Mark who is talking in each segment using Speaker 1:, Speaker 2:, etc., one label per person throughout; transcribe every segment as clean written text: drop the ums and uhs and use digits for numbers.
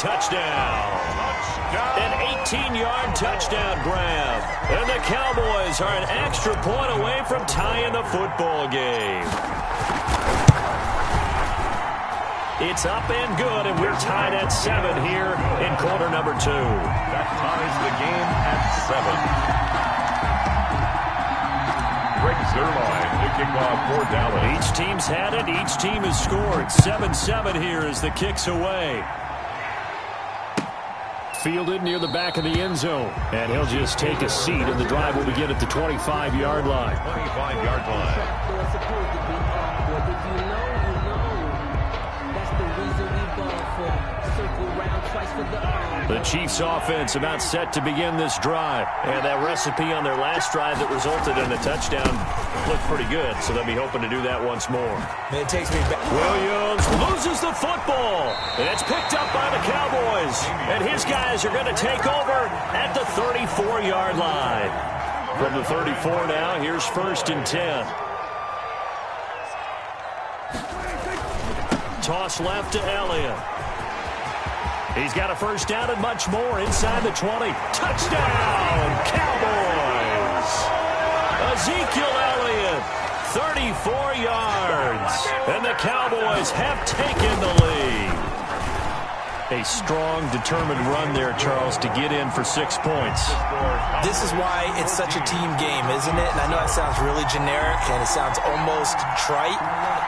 Speaker 1: touchdown. An 18-yard touchdown grab. And the Cowboys are an extra point away from tying the football game. It's up and good, and we're tied at 7 here in quarter number 2.
Speaker 2: That ties the game at 7. Greg Zuerlein to kick off for Dallas.
Speaker 1: Each team's had it. Each team has scored. 7-7 here as the kick's away. Fielded near the back of the end zone. And he'll just take a seat, and the drive will begin at the 25-yard line.
Speaker 2: 25-yard line.
Speaker 1: The Chiefs offense about set to begin this drive. And that recipe on their last drive that resulted in a touchdown looked pretty good, so they'll be hoping to do that once more.
Speaker 3: It takes me back.
Speaker 1: Williams loses the football. And it's picked up by the Cowboys. And his guys are going to take over at the 34-yard line. From the 34 now, here's 1st and 10. Toss left to Elliott. He's got a first down and much more inside the 20. Touchdown, Cowboys! Ezekiel Elliott, 34 yards. And the Cowboys have taken the lead. A strong, determined run there, Charles, to get in for 6 points.
Speaker 3: This is why it's such a team game, isn't it? And I know it sounds really generic and it sounds almost trite,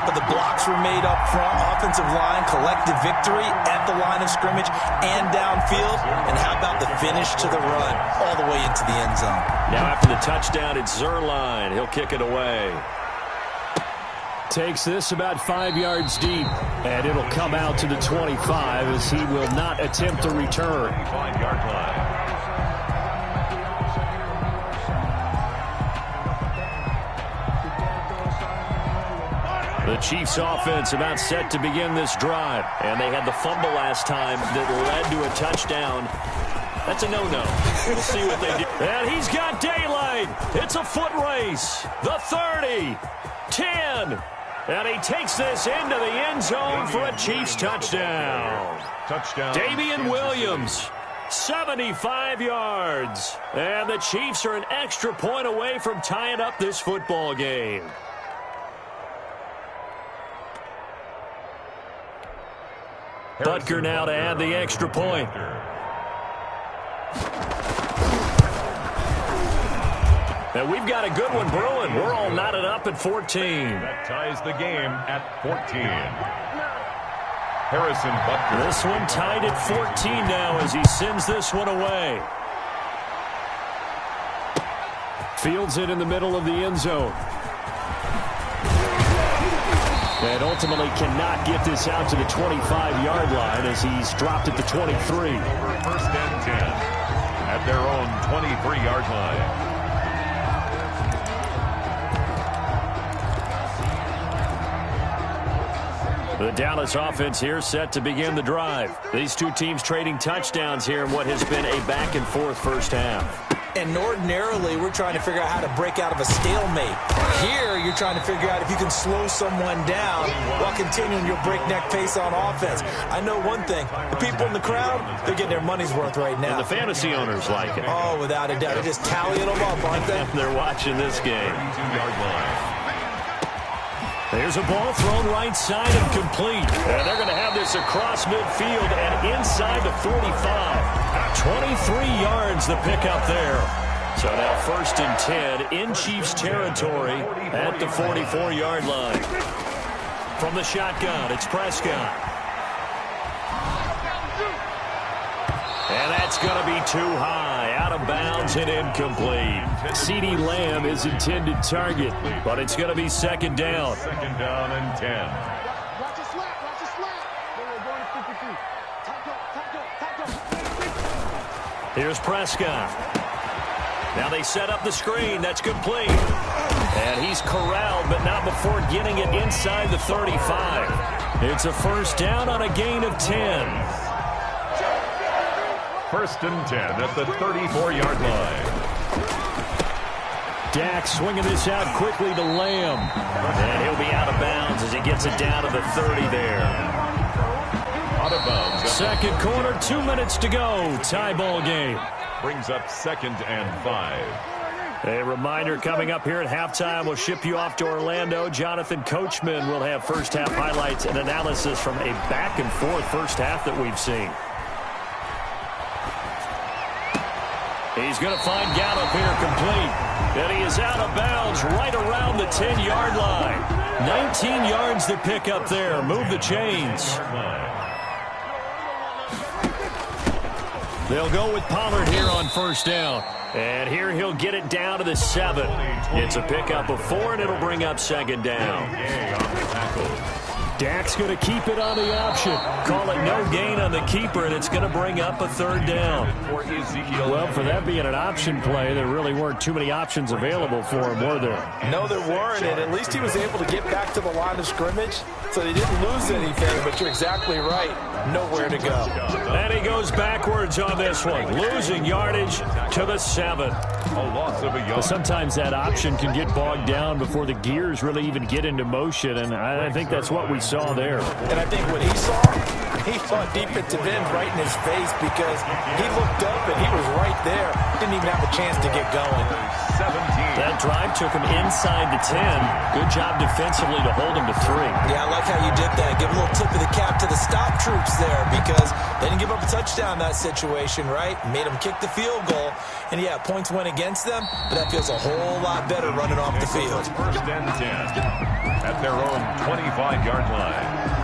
Speaker 3: but the blocks were made up front, offensive line, collective victory at the line of scrimmage and downfield. And how about the finish to the run all the way into the end zone?
Speaker 1: Now after the touchdown, it's Zuerlein. He'll kick it away. Takes this about 5 yards deep, and it'll come out to the 25 as he will not attempt a return.
Speaker 2: 25-yard line.
Speaker 1: The Chiefs offense about set to begin this drive, and they had the fumble last time that led to a touchdown. That's a no-no. We'll see what they do. And he's got daylight. It's a foot race. The 30, 10. And he takes this into the end zone for a Chiefs touchdown.
Speaker 2: Touchdown.
Speaker 1: Damian Williams, 75 yards. And the Chiefs are an extra point away from tying up this football game. Butker now to add the extra point. And we've got a good one brewing. We're all knotted up at 14.
Speaker 2: That ties the game at 14. Harrison Butker.
Speaker 1: This one tied at 14 now as he sends this one away. Fields it in the middle of the end zone. And ultimately cannot get this out to the 25-yard line as he's dropped at the 23.
Speaker 2: 1st and 10 at their own 23-yard line.
Speaker 1: The Dallas offense here set to begin the drive. These two teams trading touchdowns here in what has been a back-and-forth first half.
Speaker 3: And ordinarily, we're trying to figure out how to break out of a stalemate. Here, you're trying to figure out if you can slow someone down while continuing your breakneck pace on offense. I know one thing. The people in the crowd, they're getting their money's worth right now.
Speaker 1: And the fantasy owners like it.
Speaker 3: Oh, without a doubt. They're just tallying them up, aren't they?
Speaker 1: They're watching this game.
Speaker 2: 32-yard line.
Speaker 1: There's a ball thrown right side and complete. And they're going to have this across midfield and inside the 45. 23 yards the pickup there. So now 1st and 10 in Chiefs territory at the 44-yard line. From the shotgun, it's Prescott. And that's going to be too high, out of bounds and incomplete. CeeDee Lamb is intended target, but it's going to be 2nd down.
Speaker 2: 2nd down and 10.
Speaker 4: Watch it slap, watch it slap. We're going to 53.
Speaker 1: Here's Prescott. Now they set up the screen. That's complete. And he's corralled, but not before getting it inside the 35. It's a 1st down on a gain of 10.
Speaker 2: 1st and 10 at the 34-yard line.
Speaker 1: Dak swinging this out quickly to Lamb. And he'll be out of bounds as he gets it down to the 30 there.
Speaker 2: Out out of bounds.
Speaker 1: Second quarter, 2 minutes to go. Tie ball game.
Speaker 2: Brings up 2nd and 5.
Speaker 1: A reminder coming up here at halftime, we'll ship you off to Orlando. Jonathan Coachman will have first half highlights and analysis from a back and forth first half that we've seen. He's going to find Gallup here complete. And he is out of bounds right around the 10-yard line. 19 yards to pick up there. Move the chains. They'll go with Pollard here on first down. And here he'll get it down to the 7. It's a pickup of 4, and it'll bring up second down. Dak's going to keep it on the option. Call it no gain on the keeper, and it's going to bring up a third down. Well, for that being an option play, there really weren't too many options available for him, were there?
Speaker 3: No, there weren't, and at least he was able to get back to the line of scrimmage, so they didn't lose anything, but you're exactly right. Nowhere to go.
Speaker 1: And he goes backwards on this one, losing yardage to the 7.
Speaker 2: A loss of a yard.
Speaker 1: Sometimes that option can get bogged down before the gears really even get into motion, and I think that's what we saw there.
Speaker 3: And I think what he saw defensive end right in his face because he looked up and he was right there. Didn't even have a chance to get going.
Speaker 2: 17.
Speaker 1: That drive took him inside the 10. Good job defensively to hold him to 3.
Speaker 3: Yeah, I like how you did that. Give a little tip of the cap to the stop troops there because they didn't give up a touchdown in that situation, right? Made them kick the field goal. And, yeah, points went against them, but that feels a whole lot better running off the field.
Speaker 2: First and 10 at their own 25-yard line.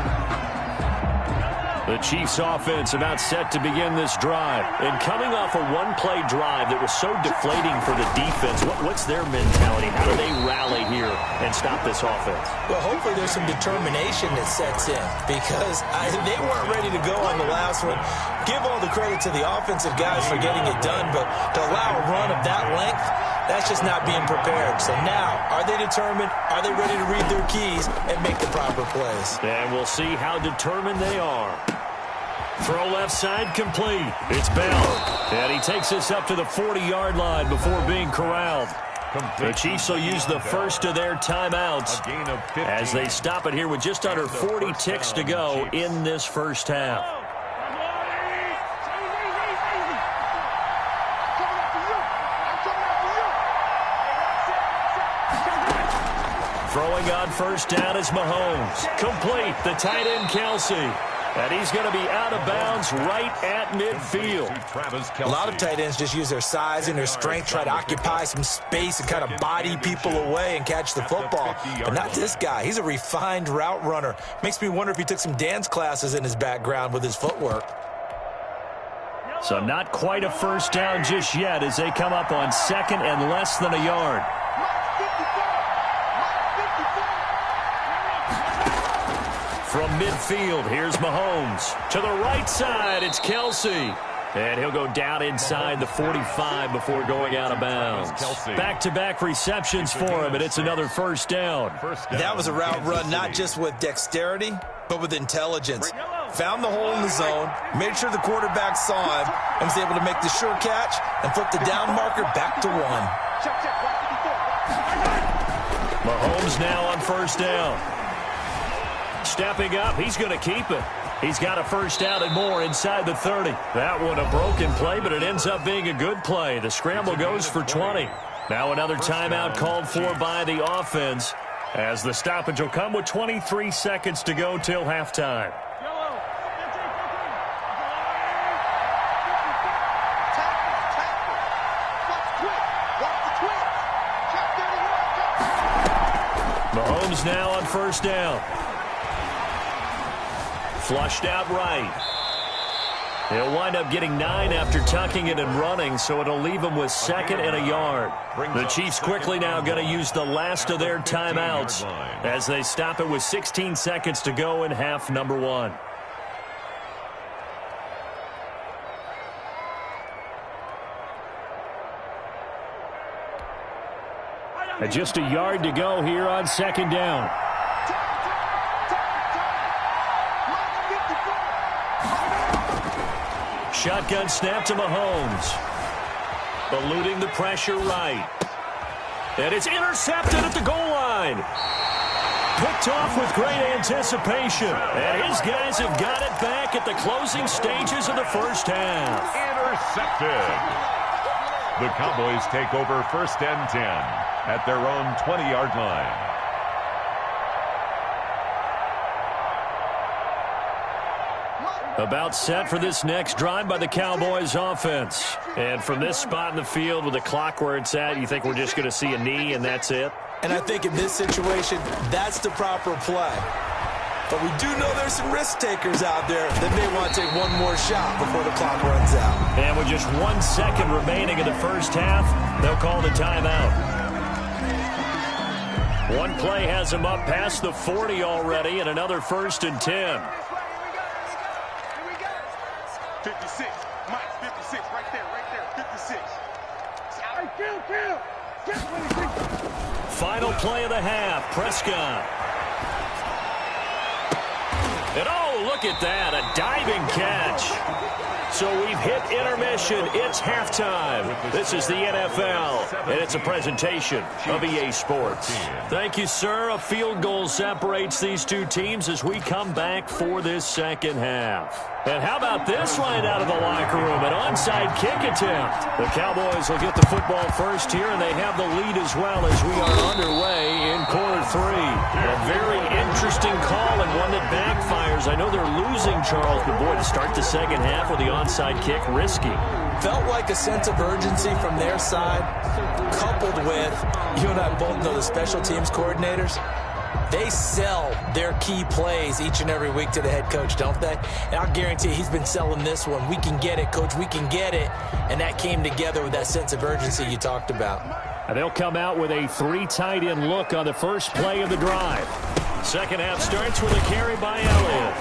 Speaker 1: The Chiefs offense about set to begin this drive. And coming off a one-play drive that was so deflating for the defense, what's their mentality? How do they rally here and stop this offense?
Speaker 3: Well, hopefully there's some determination that sets in because they weren't ready to go on the last one. Give all the credit to the offensive guys for getting it done, but to allow a run of that length, that's just not being prepared. So now, are they determined? Are they ready to read their keys and make the proper plays?
Speaker 1: And we'll see how determined they are. Throw left side complete. It's Bell. And he takes us up to the 40-yard line before being corralled. The Chiefs will use the first of their timeouts as they stop it here with just under 40 ticks to go in this first half. Throwing on first down is Mahomes. Complete. The tight end, Kelsey. And he's going to be out of bounds right at midfield.
Speaker 3: A lot of tight ends just use their size and their strength, try to occupy some space and kind of body people away and catch the football. But not this guy. He's a refined route runner. Makes me wonder if he took some dance classes in his background with his footwork.
Speaker 1: So not quite a first down just yet as they come up on second and less than a yard. From midfield, here's Mahomes. To the right side, it's Kelsey. And he'll go down inside the 45 before going out of bounds. Back-to-back receptions for him, and it's another first down.
Speaker 3: That was a route run not just with dexterity, but with intelligence. Found the hole in the zone, made sure the quarterback saw him, and was able to make the sure catch and flip the down marker back to 1.
Speaker 1: Mahomes now on first down. Stepping up, he's going to keep it. He's got a first down and more inside the 30. That one a broken play, but it ends up being a good play. The scramble goes for 20. Now another timeout called for by the offense as the stoppage will come with 23 seconds to go till halftime. Mahomes now on first down. Flushed out right. He'll wind up getting 9 after tucking it and running, so it'll leave him with second and a yard. The Chiefs quickly now going to use the last of their timeouts as they stop it with 16 seconds to go in half number 1. And just a yard to go here on second down. Shotgun snap to Mahomes. Eluding the pressure right. And it's intercepted at the goal line. Picked off with great anticipation. And his guys have got it back at the closing stages of the first half.
Speaker 2: Intercepted. The Cowboys take over 1st and 10 at their own 20-yard line.
Speaker 1: About set for this next drive by the Cowboys offense. And from this spot in the field with the clock where it's at, you think we're just going to see a knee and that's it?
Speaker 3: And I think in this situation, that's the proper play. But we do know there's some risk takers out there that may want to take one more shot before the clock runs out.
Speaker 1: And with just 1 second remaining in the first half, they'll call the timeout. One play has them up past the 40 already, and another 1st and 10.
Speaker 4: 56. Mike, 56. Right there. 56. Sorry, kill.
Speaker 1: Final play of the half. Prescott. And oh, look at that. A diving catch. So we've hit intermission. It's halftime. This is the NFL, and it's a presentation of EA Sports. Thank you, sir. A field goal separates these two teams as we come back for this second half. And how about this right out of the locker room? An onside kick attempt. The Cowboys will get the football first here, and they have the lead as well as we are underway in quarter 3. A very interesting call and one that backfires. I know they're losing, Charles, but boy, to start the second half with the onside kick, risky.
Speaker 3: Felt like a sense of urgency from their side, coupled with, you and I both know the special teams coordinators. They sell their key plays each and every week to the head coach, don't they? And I'll guarantee he's been selling this one. We can get it, coach. We can get it. And that came together with that sense of urgency you talked about.
Speaker 1: And they'll come out with a 3 tight end look on the first play of the drive. Second half starts with a carry by Elliott.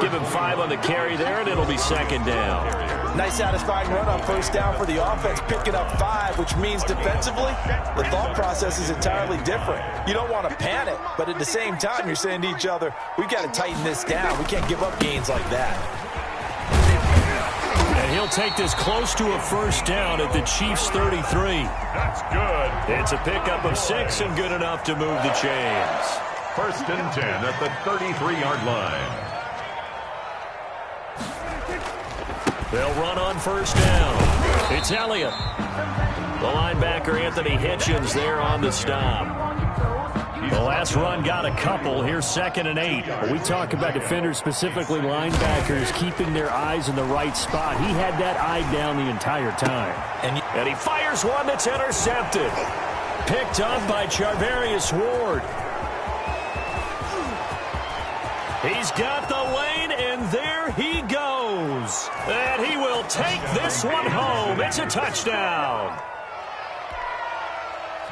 Speaker 1: Give him 5 on the carry there, and it'll be second down.
Speaker 3: Nice satisfying run on first down for the offense, picking up 5, which means defensively, the thought process is entirely different. You don't want to panic, but at the same time, you're saying to each other, we've got to tighten this down. We can't give up gains like that.
Speaker 1: And he'll take this close to a first down at the Chiefs' 33.
Speaker 2: That's good.
Speaker 1: It's a pickup of 6 and good enough to move the chains.
Speaker 2: 1st and 10 at the 33-yard line.
Speaker 1: They'll run on first down. It's Elliott. The linebacker, Anthony Hitchens, there on the stop. The last run got a couple. Here's 2nd and 8. We talk about defenders, specifically linebackers, keeping their eyes in the right spot. He had that eye down the entire time. And he fires one that's intercepted. Picked up by Charvarius Ward. He's got the lane, and there he goes. And he will take this one home. It's a touchdown.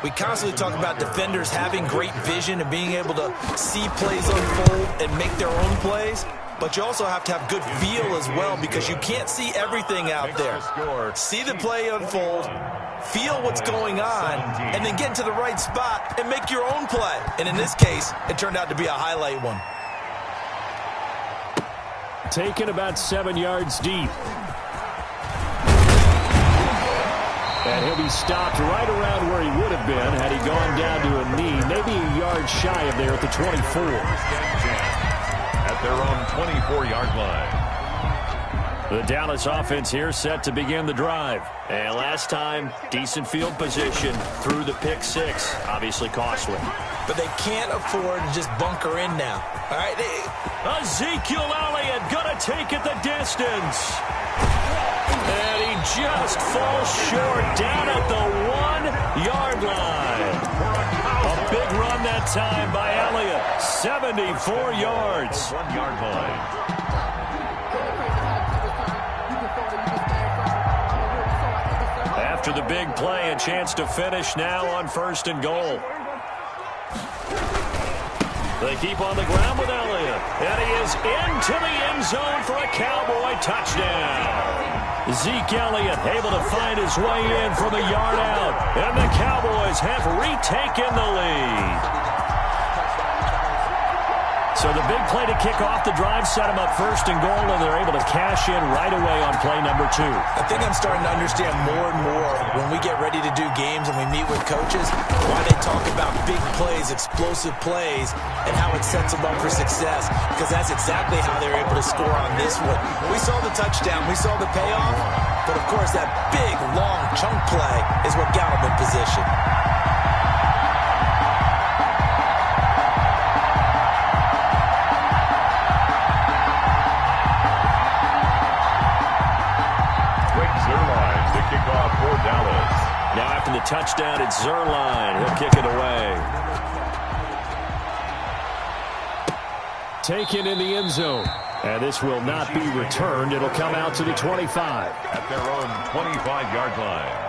Speaker 3: We constantly talk about defenders having great vision and being able to see plays unfold and make their own plays. But you also have to have good feel as well, because you can't see everything out there. See the play unfold, feel what's going on, and then get into the right spot and make your own play. And in this case, it turned out to be a highlight one.
Speaker 1: Taken about 7 yards deep. And he'll be stopped right around where he would have been had he gone down to a knee, maybe a yard shy of there at the 24.
Speaker 2: At their own 24-yard line.
Speaker 1: The Dallas offense here set to begin the drive. And last time, decent field position through the pick 6. Obviously costly.
Speaker 3: But they can't afford to just bunker in now. All right.
Speaker 1: Ezekiel Elliott going to take it the distance. And he just falls short down at the 1-yard line. A big run that time by Elliott. 74 yards.
Speaker 2: 1-yard line.
Speaker 1: After the big play, a chance to finish now on 1st and goal. They keep on the ground with Elliott. And he is into the end zone for a Cowboy touchdown. Zeke Elliott able to find his way in from a yard out. And the Cowboys have retaken the lead. So the big play to kick off the drive set them up first and goal, and they're able to cash in right away on play number 2.
Speaker 3: I think I'm starting to understand more and more when we get ready to do games and we meet with coaches why they talk about big plays, explosive plays, and how it sets them up for success, because that's exactly how they're able to score on this one. We saw the touchdown. We saw the payoff. But, of course, that big, long chunk play is what got them in position.
Speaker 2: For Dallas.
Speaker 1: Now after the touchdown, it's Zerline. He'll kick it away. Taken in the end zone. And this will not be returned. It'll come out to the 25.
Speaker 2: At their own 25-yard line.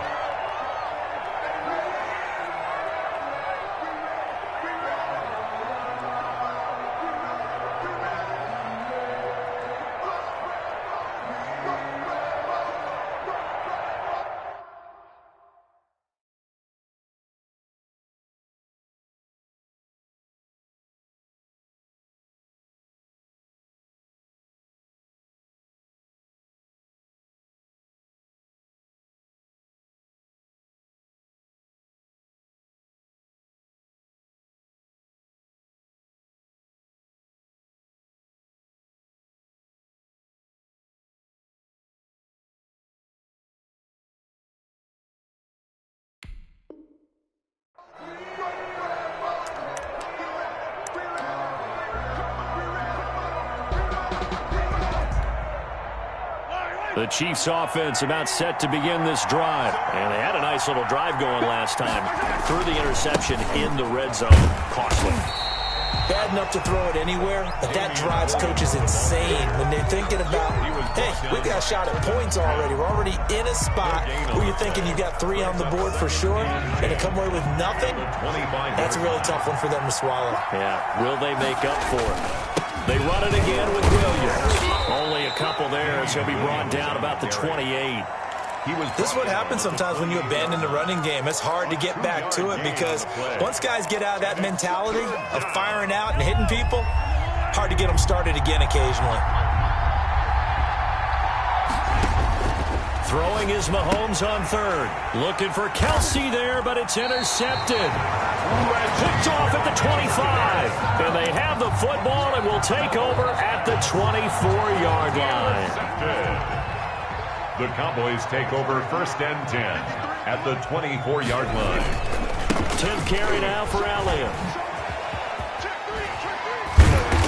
Speaker 1: The Chiefs offense about set to begin this drive. And they had a nice little drive going last time. Threw the interception in the red zone. Costly.
Speaker 3: Bad enough to throw it anywhere, but that drives coaches insane when they're thinking about, hey, we've got a shot at points already. We're already in a spot where you're thinking you got 3 on the board for sure, and to come away with nothing, that's a really tough one for them to swallow.
Speaker 1: Yeah, will they make up for it? They run it again with Williams. Only a couple there as he'll be brought down about the 28.
Speaker 3: This is what happens sometimes when you abandon the running game. It's hard to get back to it because once guys get out of that mentality of firing out and hitting people, hard to get them started again occasionally.
Speaker 1: Throwing is Mahomes on third. Looking for Kelsey there, but it's intercepted. Picked off at the 25. And they have the football and will take over at the 24-yard line.
Speaker 2: The Cowboys take over first and 10 at the 24-yard line.
Speaker 1: 10th carry now for Elliott.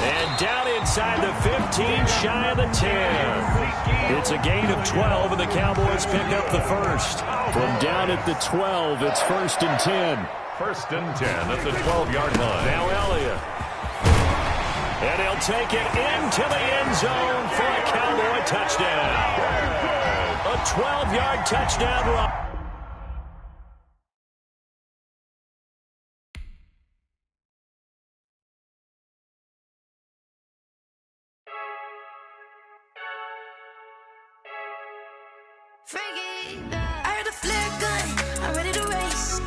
Speaker 1: And down inside the 15, shy of the 10. It's a gain of 12, and the Cowboys pick up the first. From down at the 12, it's first and 10.
Speaker 2: First and 10 at the 12-yard line.
Speaker 1: Now Elliott. And he'll take it into the end zone for a Cowboy touchdown. A 12-yard touchdown run.
Speaker 5: I heard a flare gun, I'm ready to race.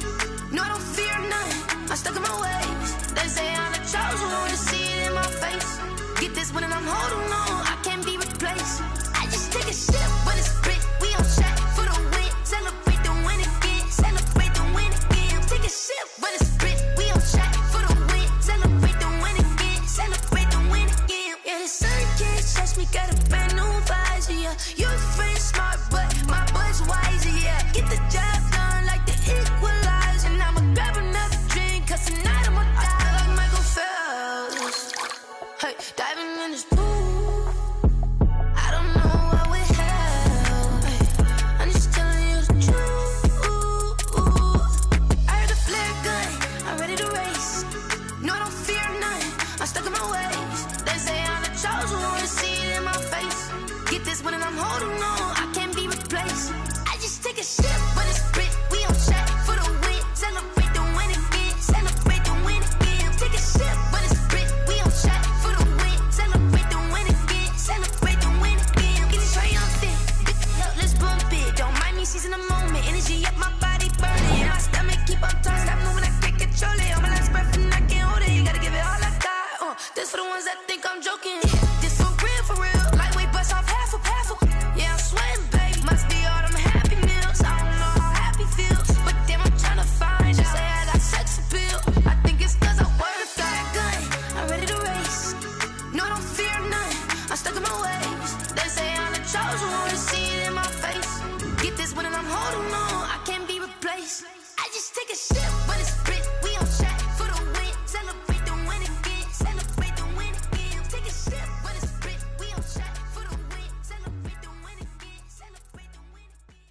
Speaker 5: No, I don't fear none, I'm stuck in my ways. They say I'm the chosen one, to see it in my face. Get this one and I'm holding on, I can't be replaced. I just take a sip when it's split, we on shot for the win. Celebrate the win again, celebrate the win again. Take a sip when it's split, we on shot for the win. Celebrate the win again, celebrate the win again. Yeah, the sun can't touch me, got a brand new visor, yeah. You're friend smart, but my boy's wiser, yeah. Get the job done like the equalizer. And I'ma grab another drink, cause tonight I'ma die like Michael Phelps. Hey, diving in this pool, I don't know what we have. Hey, I'm just telling you the truth. I heard a flare gun, I'm ready to race. No, I don't fear none, I'm stuck in my ways. They say I'm the chosen one, to see it in my face. Get this one and I'm holding ways. They say I'm the chosen one, see it in my face. Get this one and I'm holding on, I can't be replaced. I just take a sip, but it's split. We on track for the win. Celebrate the win again. Celebrate the win again. Take a sip, but it's split. We on track for the win. Celebrate the win again. Celebrate the win again.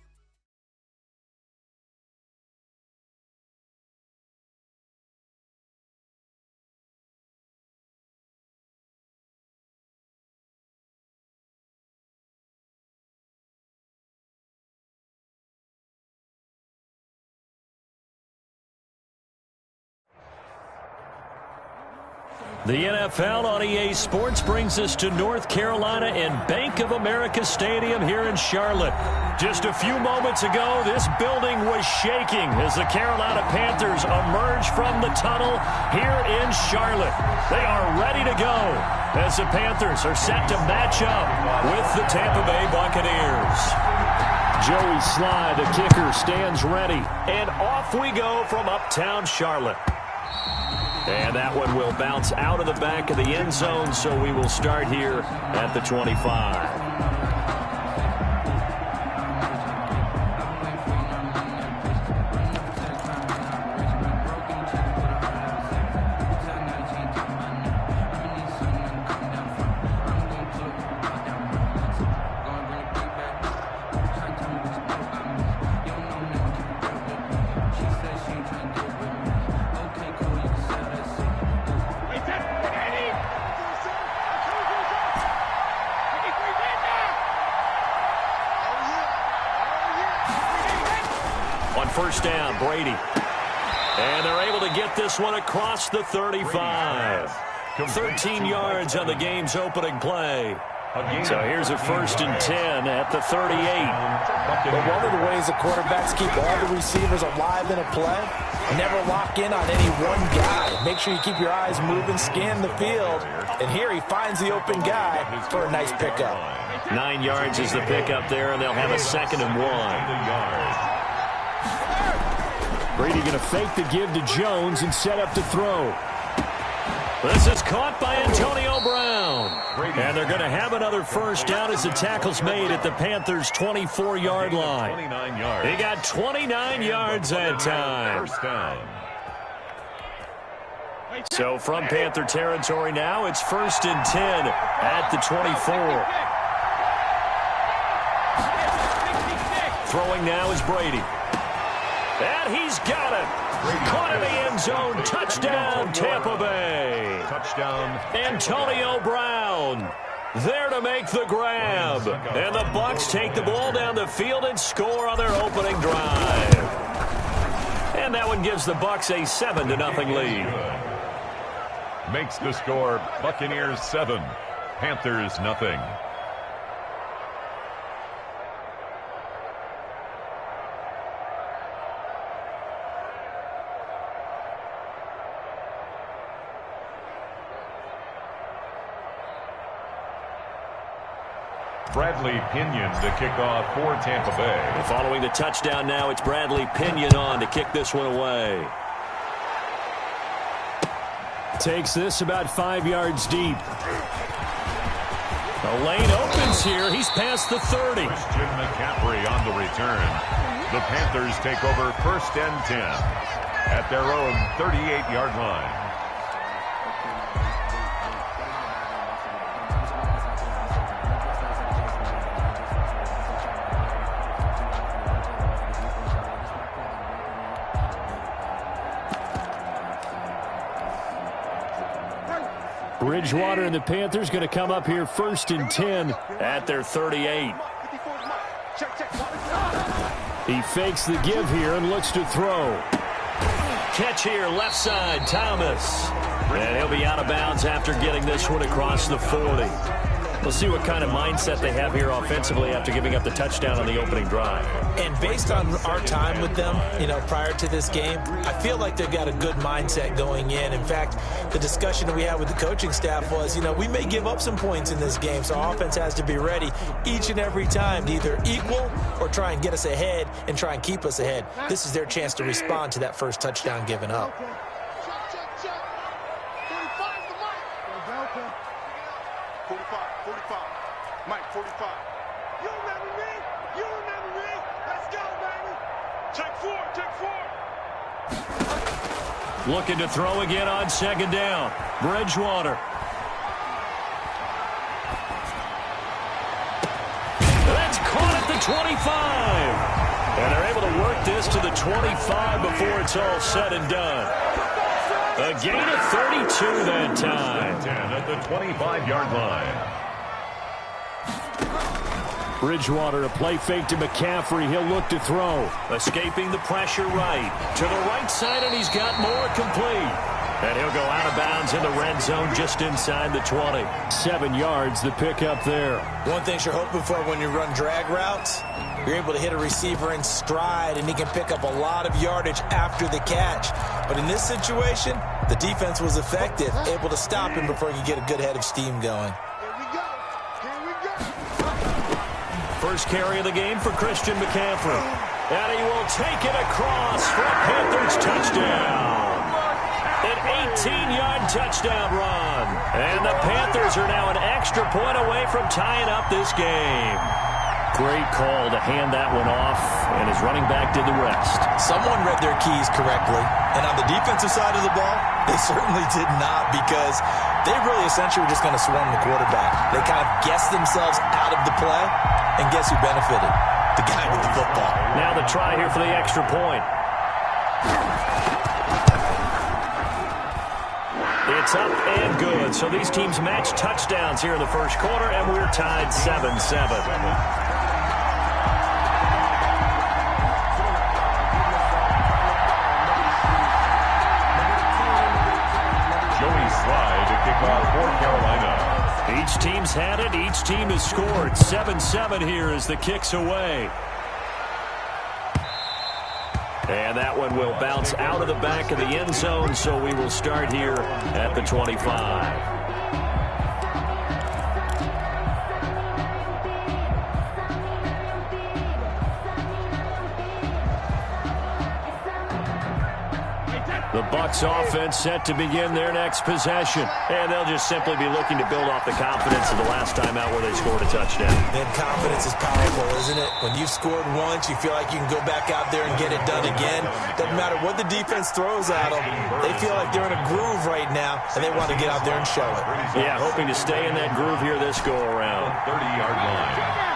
Speaker 1: The NFL on EA Sports brings us to North Carolina and Bank of America Stadium here in Charlotte. Just a few moments ago, this building was shaking as the Carolina Panthers emerge from the tunnel here in Charlotte. They are ready to go as the Panthers are set to match up with the Tampa Bay Buccaneers. Joey Sly, the kicker, stands ready, and off we go from uptown Charlotte. And that one will bounce out of the back of the end zone, so we will start here at the 25. First down, Brady. And they're able to get this one across the 35. 13 yards on the game's opening play. So here's a 1st and 10 at the 38.
Speaker 3: But one of the ways the quarterbacks keep all the receivers alive in a play, never lock in on any one guy. Make sure you keep your eyes moving, scan the field. And here he finds the open guy for a nice pickup.
Speaker 1: 9 yards is the pickup there, and they'll have a 2nd and 1. Brady going to fake the give to Jones and set up to throw. This is caught by Antonio Brown. And they're going to have another first down as the tackle's made at the Panthers' 24-yard line. He got 29 yards that time.
Speaker 2: First down.
Speaker 1: So from Panther territory now, it's 1st and 10 at the 24. Throwing now is Brady. And he's got it. Caught in the end zone. Touchdown, Tampa Bay.
Speaker 2: Touchdown.
Speaker 1: Antonio Brown there to make the grab. And the Bucs take the ball down the field and score on their opening drive. And that one gives the Bucs a 7-0 lead.
Speaker 2: Makes the score Buccaneers 7, Panthers nothing. Bradley Pinion to kick off for Tampa Bay.
Speaker 1: And following the touchdown now, it's Bradley Pinion on to kick this one away. Takes this about 5 yards deep. The lane opens here. He's past the 30.
Speaker 2: Christian McCaffrey on the return. The Panthers take over 1st and 10 at their own 38-yard line.
Speaker 1: Bridgewater and the Panthers going to come up here 1st and 10 at their 38. He fakes the give here and looks to throw. Catch here, left side, Thomas. And he'll be out of bounds after getting this one across the 40. We'll see what kind of mindset they have here offensively after giving up the touchdown on the opening drive.
Speaker 3: And based on our time with them, prior to this game, I feel like they've got a good mindset going in. In fact, the discussion that we had with the coaching staff was, we may give up some points in this game, so our offense has to be ready each and every time to either equal or try and get us ahead and try and keep us ahead. This is their chance to respond to that first touchdown given up.
Speaker 4: 45. Mike, 45. You remember me? You remember me? Let's go, baby. Take four.
Speaker 1: Looking to throw again on second down. Bridgewater. That's caught at the 25. And they're able to work this to the 25 before it's all said and done. A gain of 32 that time.
Speaker 2: 10 at the 25-yard line.
Speaker 1: Bridgewater, a play fake to McCaffrey. He'll look to throw. Escaping the pressure right. To the right side, and he's got more complete. And he'll go out of bounds in the red zone just inside the 20. 7 yards, the pickup there.
Speaker 3: One thing you're hoping for when you run drag routes, you're able to hit a receiver in stride, and he can pick up a lot of yardage after the catch. But in this situation, the defense was effective, able to stop him before he could get a good head of steam going.
Speaker 1: First carry of the game for Christian McCaffrey. And he will take it across for a Panthers touchdown. An 18-yard touchdown run. And the Panthers are now an extra point away from tying up this game. Great call to hand that one off, and his running back did the rest.
Speaker 3: Someone read their keys correctly. And on the defensive side of the ball, they certainly did not, because they really essentially were just going to swarm the quarterback. They kind of guessed themselves out of the play, and guess who benefited? The guy with the football.
Speaker 1: Now the try here for the extra point. It's up and good. So these teams match touchdowns here in the first quarter, and we're tied 7-7.
Speaker 2: For Carolina.
Speaker 1: Each team's had it. Each team has scored. 7-7 here as the kick's away. And that one will bounce out of the back of the end zone, so we will start here at the 25. The Bucs offense set to begin their next possession. And they'll just simply be looking to build off the confidence of the last time out where they scored a touchdown.
Speaker 3: Then confidence is powerful, isn't it? When you've scored once, you feel like you can go back out there and get it done again. Doesn't matter what the defense throws at them. They feel like they're in a groove right now, and they want to get out there and show it.
Speaker 1: Yeah, hoping to stay in that groove here this go-around.
Speaker 2: 30-yard line.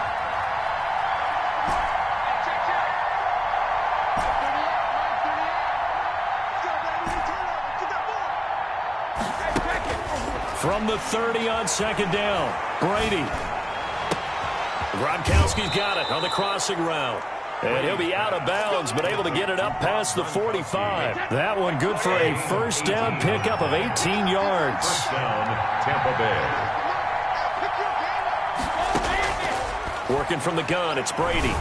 Speaker 1: From the 30 on second down, Brady. Gronkowski's got it on the crossing route. And he'll be out of bounds, but able to get it up past the 45. That one good for a first down pickup of 18 yards.
Speaker 2: First down, Tampa Bay.
Speaker 1: Working from the gun, it's Brady.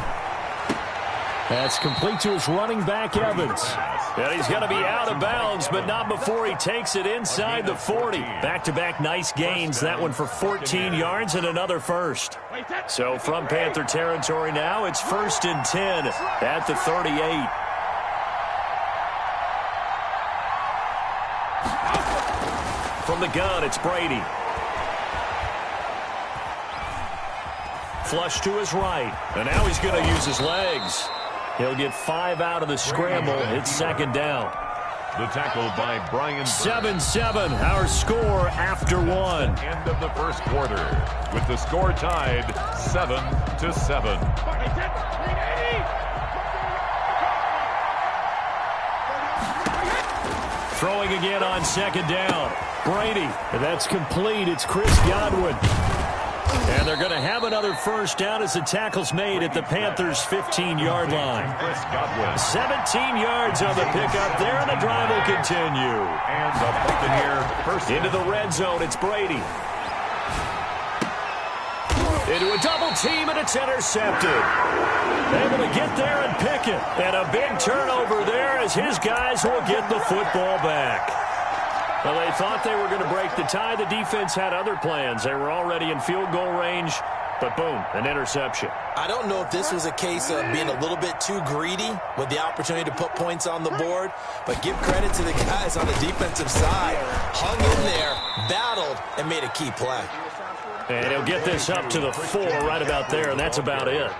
Speaker 1: That's complete to his running back, Evans. And he's going to be out of bounds, but not before he takes it inside the 40. Back-to-back nice gains. That one for 14 yards and another first. So from Panther territory now, it's 1st and 10 at the 38. From the gun, it's Brady. Flush to his right. And now he's going to use his legs. He'll get 5 out of the scramble. It's second down.
Speaker 2: The tackle by Brian.
Speaker 1: 7-7, our score after one.
Speaker 2: End of the first quarter, with the score tied 7-7.
Speaker 1: Throwing again on second down. Brady, and that's complete. It's Chris Godwin. And they're going to have another first down as the tackle's made at the Panthers' 15-yard line. 17 yards on the pickup there, and the drive will continue.
Speaker 2: And the Buccaneer first
Speaker 1: into the red zone, it's Brady. Into a double team, and it's intercepted. Able to get there and pick it. And a big turnover there as his guys will get the football back. Well, they thought they were going to break the tie. The defense had other plans. They were already in field goal range, but boom, an interception.
Speaker 3: I don't know if this was a case of being a little bit too greedy with the opportunity to put points on the board, but give credit to the guys on the defensive side. Hung in there, battled, and made a key play.
Speaker 1: And he'll get this up to the 4 right about there, and that's about it.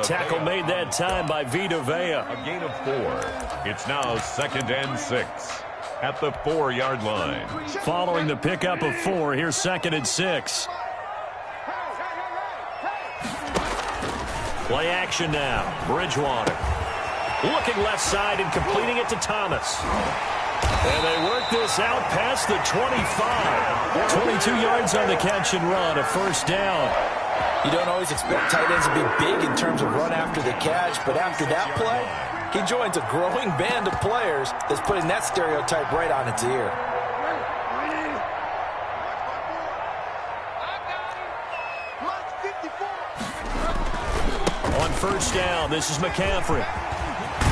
Speaker 1: Tackle made that time by Vita Vea.
Speaker 2: A gain of 4. It's now 2nd and 6 at the 4-yard line.
Speaker 1: Following the pickup of 4, here's 2nd and 6. Play action now. Bridgewater. Looking left side and completing it to Thomas. And they work this out past the 25. 22 yards on the catch and run, a first down.
Speaker 3: You don't always expect tight ends to be big in terms of run after the catch, but after that play, he joins a growing band of players that's putting that stereotype right on its ear.
Speaker 1: On first down, this is McCaffrey.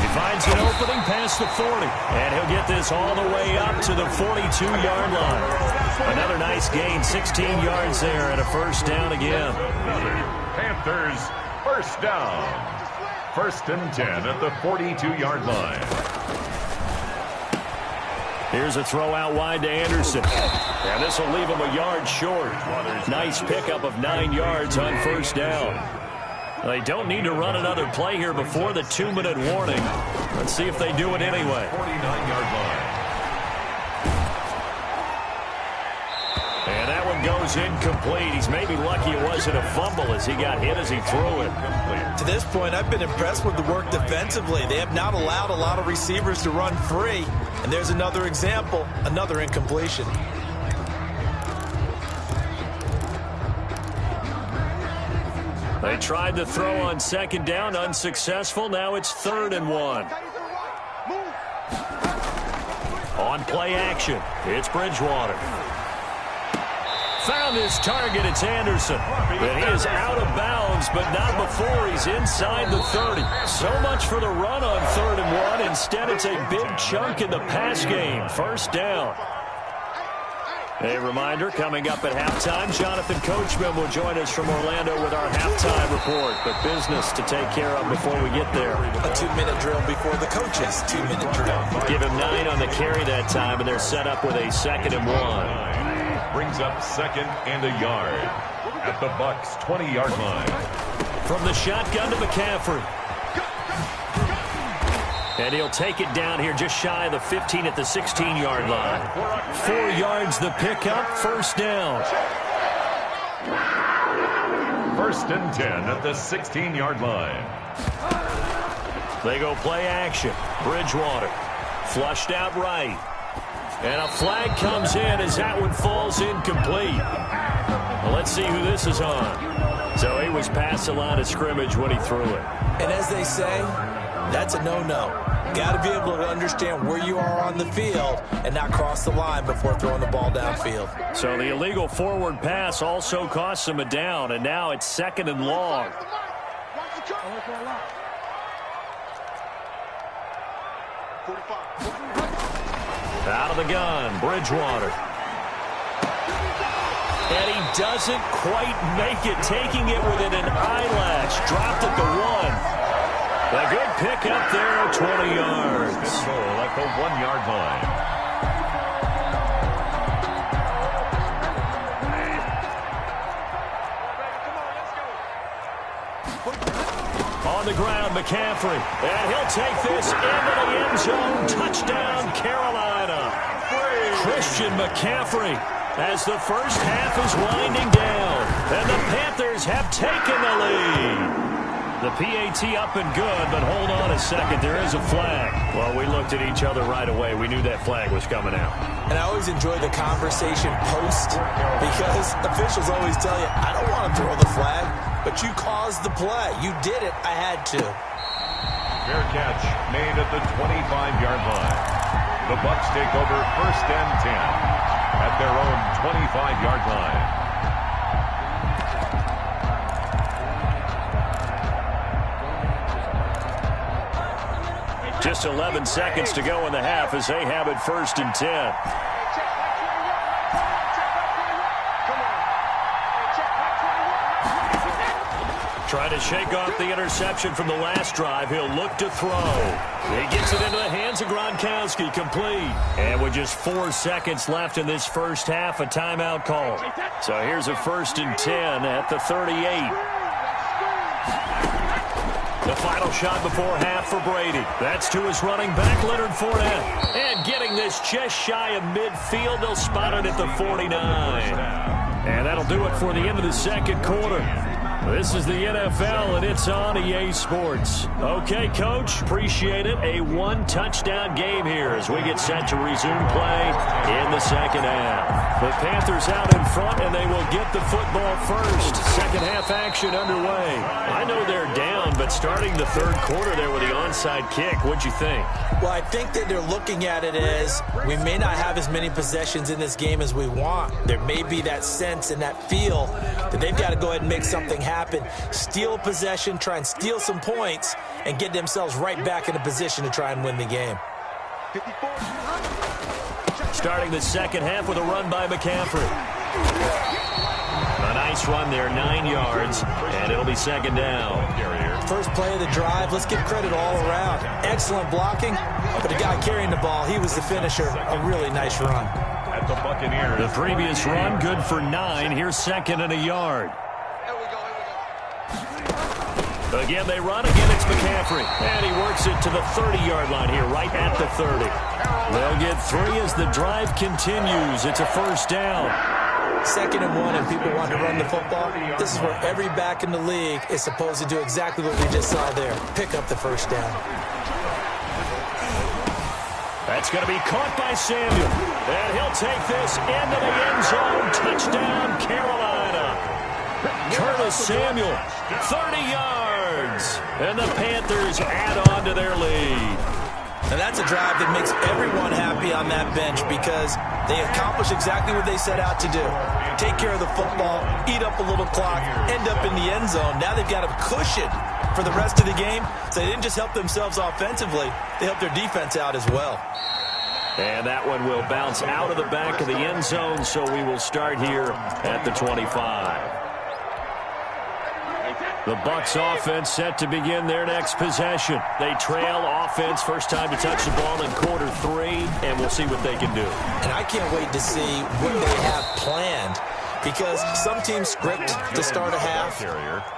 Speaker 1: He finds an opening past the 40, and he'll get this all the way up to the 42-yard line. Another nice gain, 16 yards there, and a first down again.
Speaker 2: Panthers, first down. 1st and 10 at the 42-yard line.
Speaker 1: Here's a throw out wide to Anderson. And this will leave him a yard short. Nice pickup of 9 yards on first down. They don't need to run another play here before the 2-minute warning. Let's see if they do it anyway.
Speaker 2: 49-yard line.
Speaker 1: And that one goes incomplete. He's maybe lucky it wasn't a fumble as he got hit as he threw it.
Speaker 3: To this point, I've been impressed with the work defensively. They have not allowed a lot of receivers to run free. And there's another example, another incompletion.
Speaker 1: They tried to throw on 2nd down, unsuccessful. Now it's 3rd and 1. On play action, it's Bridgewater. Found his target, it's Anderson. But he is out of bounds, but not before he's inside the 30. So much for the run on 3rd and 1. Instead, it's a big chunk in the pass game. First down. A reminder, coming up at halftime, Jonathan Coachman will join us from Orlando with our halftime report. But business to take care of before we get there.
Speaker 3: A 2-minute drill before the coach's 2-minute drill.
Speaker 1: Give him 9 on the carry that time, and they're set up with a 2nd and 1.
Speaker 2: Brings up 2nd and a yard at the Bucs' 20-yard line.
Speaker 1: From the shotgun to McCaffrey. And he'll take it down here just shy of the 15 at the 16-yard line. 4 yards the pickup, first down.
Speaker 2: 1st and 10 at the 16-yard line.
Speaker 1: They go play action. Bridgewater flushed out right. And a flag comes in as that one falls incomplete. Well, let's see who this is on. So he was past the line of scrimmage when he threw it.
Speaker 3: And as they say, that's a no-no. Got to be able to understand where you are on the field and not cross the line before throwing the ball downfield.
Speaker 1: So the illegal forward pass also costs him a down, and now it's 2nd and long. Out of the gun, Bridgewater. And he doesn't quite make it, taking it within an eyelash. Dropped at the 1. A good pick up there, 20 yards.
Speaker 2: Goal at the 1-yard line.
Speaker 1: On the ground, McCaffrey. And he'll take this into the end zone. Touchdown, Carolina. Christian McCaffrey as the first half is winding down. And the Panthers have taken the lead. The PAT up and good, but hold on a second. There is a flag. Well, we looked at each other right away. We knew that flag was coming out.
Speaker 3: And I always enjoy the conversation post because officials always tell you, I don't want to throw the flag, but you caused the play. You did it. I had to.
Speaker 2: Fair catch made at the 25-yard line. The Bucs take over 1st and 10 at their own 25-yard line.
Speaker 1: Just 11 seconds to go in the half as they have it 1st and 10. Trying to shake off the interception from the last drive. He'll look to throw. He gets it into the hands of Gronkowski, complete. And with just 4 seconds left in this first half, a timeout call. So here's a 1st and 10 at the 38. The final shot before half for Brady. That's to his running back, Leonard Fournette. And getting this just shy of midfield, they'll spot it at the 49. And that'll do it for the end of the second quarter. This is the NFL, and it's on EA Sports. Okay, Coach, appreciate it. A 1-touchdown game here as we get set to resume play in the second half. The Panthers out in front, and they will get the football first. Second half action underway. I know they're down, but starting the third quarter there with the onside kick, what'd you think?
Speaker 3: Well, I think that they're looking at it as we may not have as many possessions in this game as we want. There may be that sense and that feel that they've got to go ahead and make something happen, steal possession, try and steal some points, and get themselves right back in a position to try and win the game.
Speaker 1: Starting the second half with a run by McCaffrey. A nice run there, 9 yards, and it'll be second down.
Speaker 3: First play of the drive, let's give credit all around. Excellent blocking, but the guy carrying the ball, he was the finisher. A really nice run.
Speaker 2: At the Buccaneers.
Speaker 1: The previous run, good for 9. Here's 2nd and a yard. Again, they run. Again, it's McCaffrey. And he works it to the 30-yard line here, right at the 30. They'll get 3 as the drive continues. It's a first down.
Speaker 3: 2nd and 1, and people want to run the football. This is where every back in the league is supposed to do exactly what we just saw there. Pick up the first down.
Speaker 1: That's going to be caught by Samuel. And he'll take this into the end zone. Touchdown, Carolina. Curtis Samuel, 30 yards. And the Panthers add on to their lead.
Speaker 3: And that's a drive that makes everyone happy on that bench because they accomplish exactly what they set out to do. Take care of the football, eat up a little clock, end up in the end zone. Now they've got a cushion for the rest of the game. So they didn't just help themselves offensively, they helped their defense out as well.
Speaker 1: And that one will bounce out of the back of the end zone, so we will start here at the 25. The Bucs offense set to begin their next possession. They trail offense, first time to touch the ball in quarter 3, and we'll see what they can do.
Speaker 3: And I can't wait to see what they have planned because some teams script to start a half.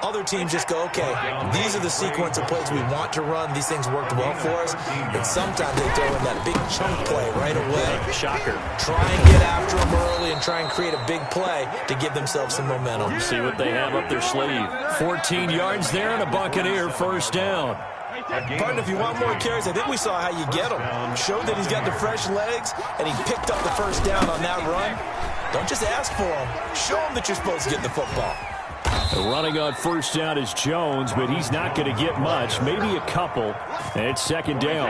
Speaker 3: Other teams just go, okay, these are the sequence of plays we want to run. These things worked well for us. And sometimes they throw in that big chunk play right away.
Speaker 1: Shocker.
Speaker 3: Try and get after them early and try and create a big play to give themselves some momentum.
Speaker 1: See what they have up their sleeve. 14 yards there and a Buccaneer first down.
Speaker 3: Pardon, if you want more carries, I think we saw how you get him. Showed that he's got the fresh legs, and he picked up the first down on that run. Don't just ask for him. Show him that you're supposed to get the football.
Speaker 1: The running on first down is Jones, but he's not going to get much, maybe a couple. And it's second down.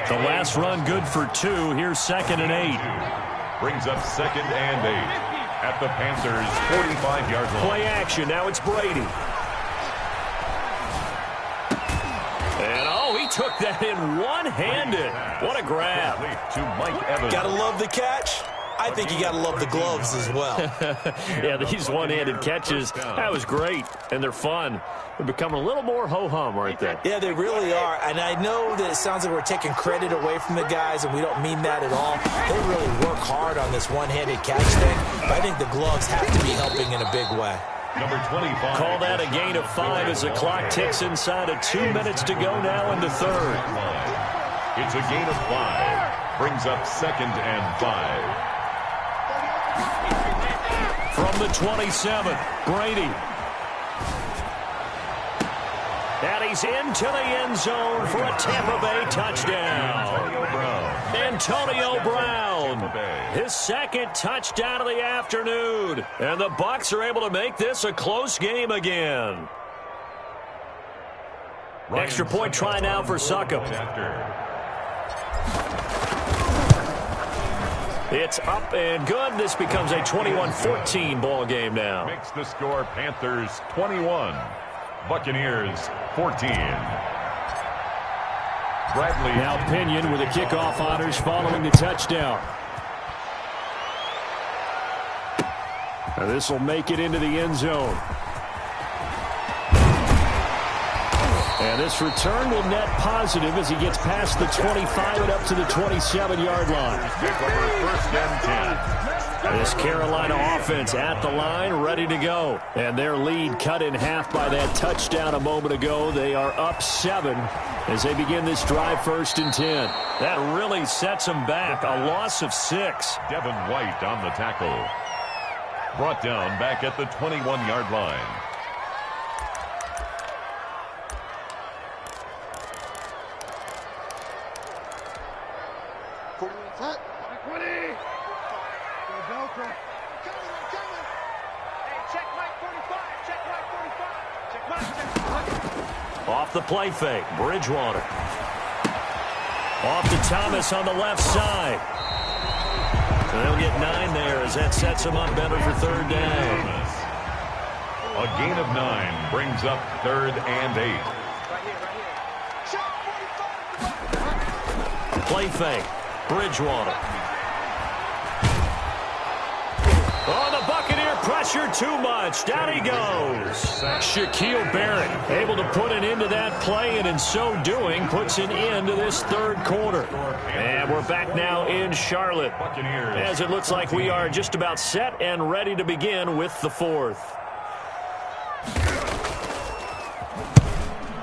Speaker 1: The last run good for 2. Here's 2nd and 8.
Speaker 2: Brings up 2nd and 8 at the Panthers' 45-yard line.
Speaker 1: Play action. Now it's Brady. And, oh, he took that in one-handed. What a grab.
Speaker 2: To Mike Evans.
Speaker 3: Gotta love the catch. I think you gotta love the gloves as well.
Speaker 1: Yeah, these one-handed catches, that was great, and they're fun. They're becoming a little more ho-hum right there.
Speaker 3: Yeah, they really are, and I know that it sounds like we're taking credit away from the guys, and we don't mean that at all. They really work hard on this one-handed catch thing, but I think the gloves have to be helping in a big way.
Speaker 2: Number 25.
Speaker 1: Call that a gain of 5 as the clock ticks inside of 2 minutes to go now in the third.
Speaker 2: It's a gain of 5. Brings up 2nd and 5.
Speaker 1: From the 27, Brady. And he's into the end zone for a Tampa Bay touchdown. Antonio Brown, his 2nd touchdown of the afternoon. And the Bucs are able to make this a close game again. Extra point try now for Succop. It's up and good. This becomes a 21-14 ball game now.
Speaker 2: Makes the score Panthers 21, Buccaneers 14. Bradley.
Speaker 1: Now Pinion with the kickoff honors following the touchdown. This will make it into the end zone. And this return will net positive as he gets past the 25 and up to the 27-yard line.
Speaker 2: Take over first and 10.
Speaker 1: This Carolina offense at the line, ready to go. And their lead cut in half by that touchdown a moment ago. They are up 7 as they begin this drive, first and 10. That really sets them back. A loss of 6.
Speaker 2: Devin White on the tackle. Brought down back at the 21-yard line.
Speaker 1: Off the play fake, Bridgewater. Off to Thomas on the left side. So they'll get 9 there as that sets them up better for third down.
Speaker 2: A gain of 9 brings up third and 8.
Speaker 1: Play fake, Bridgewater. Oh, the Buccaneer pressure too much. Down he goes. Shaquille Barrett able to put an end to that play, and in so doing puts an end to this third quarter. And we're back now in Charlotte, as it looks like we are just about set and ready to begin with the fourth.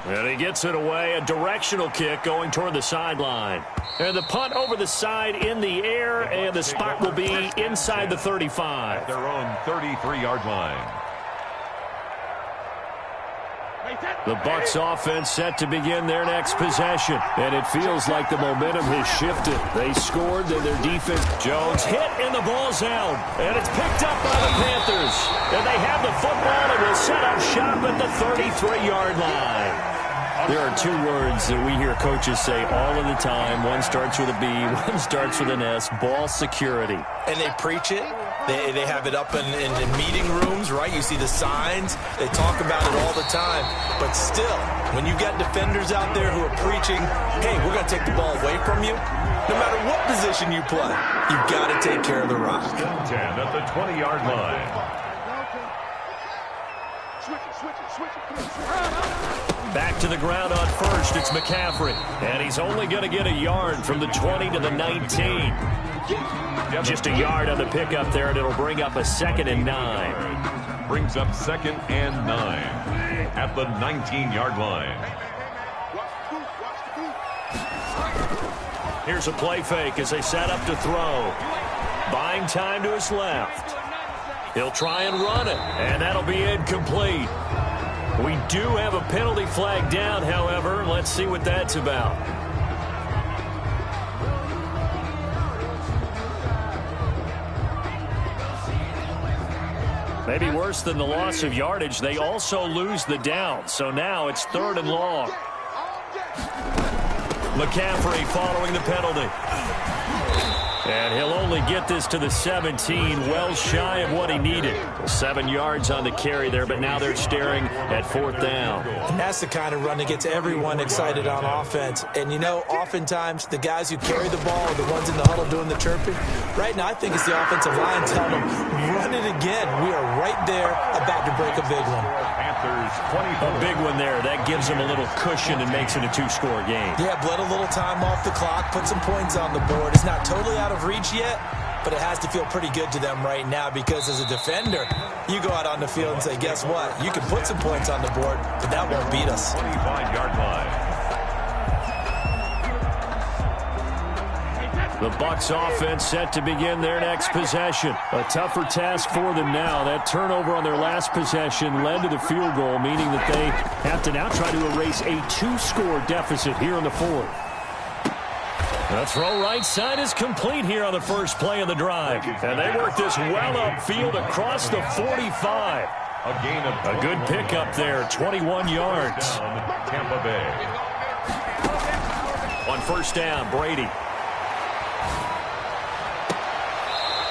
Speaker 1: And he gets it away, a directional kick going toward the sideline. And the punt over the side in the air, and the spot will be inside the 35.
Speaker 2: Their own 33-yard line.
Speaker 1: The Bucs offense set to begin their next possession. And it feels like the momentum has shifted. They scored, then their defense. Jones hit, and the ball's out. And it's picked up by the Panthers. And they have the football and will set up shop at the 33-yard line. There are 2 words that we hear coaches say all of the time. One starts with a B, one starts with an S. Ball security.
Speaker 3: And they preach it. They have it up in meeting rooms, right? You see the signs. They talk about it all the time. But still, when you got defenders out there who are preaching, hey, we're going to take the ball away from you, no matter what position you play, you've got to take care of the rock.
Speaker 2: 10 at the 20-yard line.
Speaker 1: Back to the ground on first, it's McCaffrey. And he's only going to get a yard from the 20 to the 19. Just a yard on the pickup there, and it'll bring up a 2nd and 9.
Speaker 2: Brings up 2nd and 9 at the 19-yard line.
Speaker 1: Here's a play fake as they set up to throw. Buying time to his left. He'll try and run it, and that'll be incomplete. We do have a penalty flag down, however. Let's see what that's about. Maybe worse than the loss of yardage, they also lose the down. So now it's 3rd and long. McCaffrey following the penalty. And he'll only get this to the 17, well shy of what he needed. 7 yards on the carry there, but now they're staring at 4th down.
Speaker 3: And that's the kind of run that gets everyone excited on offense. And, you know, oftentimes the guys who carry the ball are the ones in the huddle doing the chirping. Right now, I think it's the offensive line telling them, run it again. We are right there about to break a big one.
Speaker 2: Panthers 24.
Speaker 1: A big one there. That gives them a little cushion and makes it a 2-score game.
Speaker 3: Yeah, bled a little time off the clock, put some points on the board. It's not totally out of reach yet, but it has to feel pretty good to them right now because as a defender, you go out on the field and say, guess what? You can put some points on the board, but that won't beat us.
Speaker 2: 25-yard line.
Speaker 1: The Bucs offense set to begin their next possession. A tougher task for them now. That turnover on their last possession led to the field goal, meaning that they have to now try to erase a 2-score deficit here in the 4th. The throw right side is complete here on the first play of the drive. And they work this well upfield across the 45.
Speaker 2: A gain of
Speaker 1: a good pickup there, 21 yards.
Speaker 2: Tampa Bay.
Speaker 1: On first down, Brady.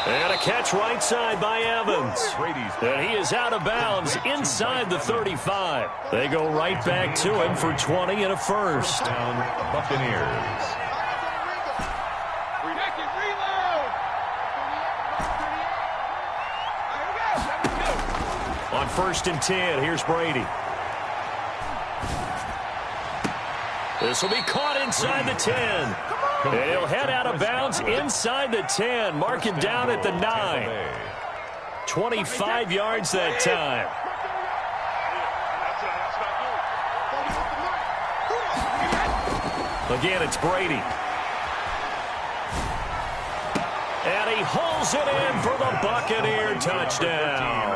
Speaker 1: And a catch right side by Evans. And he is out of bounds inside the 35. They go right back to him for 20 and a first.
Speaker 2: Down Buccaneers.
Speaker 1: On first and 10, here's Brady. This will be caught inside the 10. And he'll head out of bounds inside the 10. Mark him down at the 9. 25 yards that time. Again, it's Brady. And he hauls it in for the Buccaneer touchdown.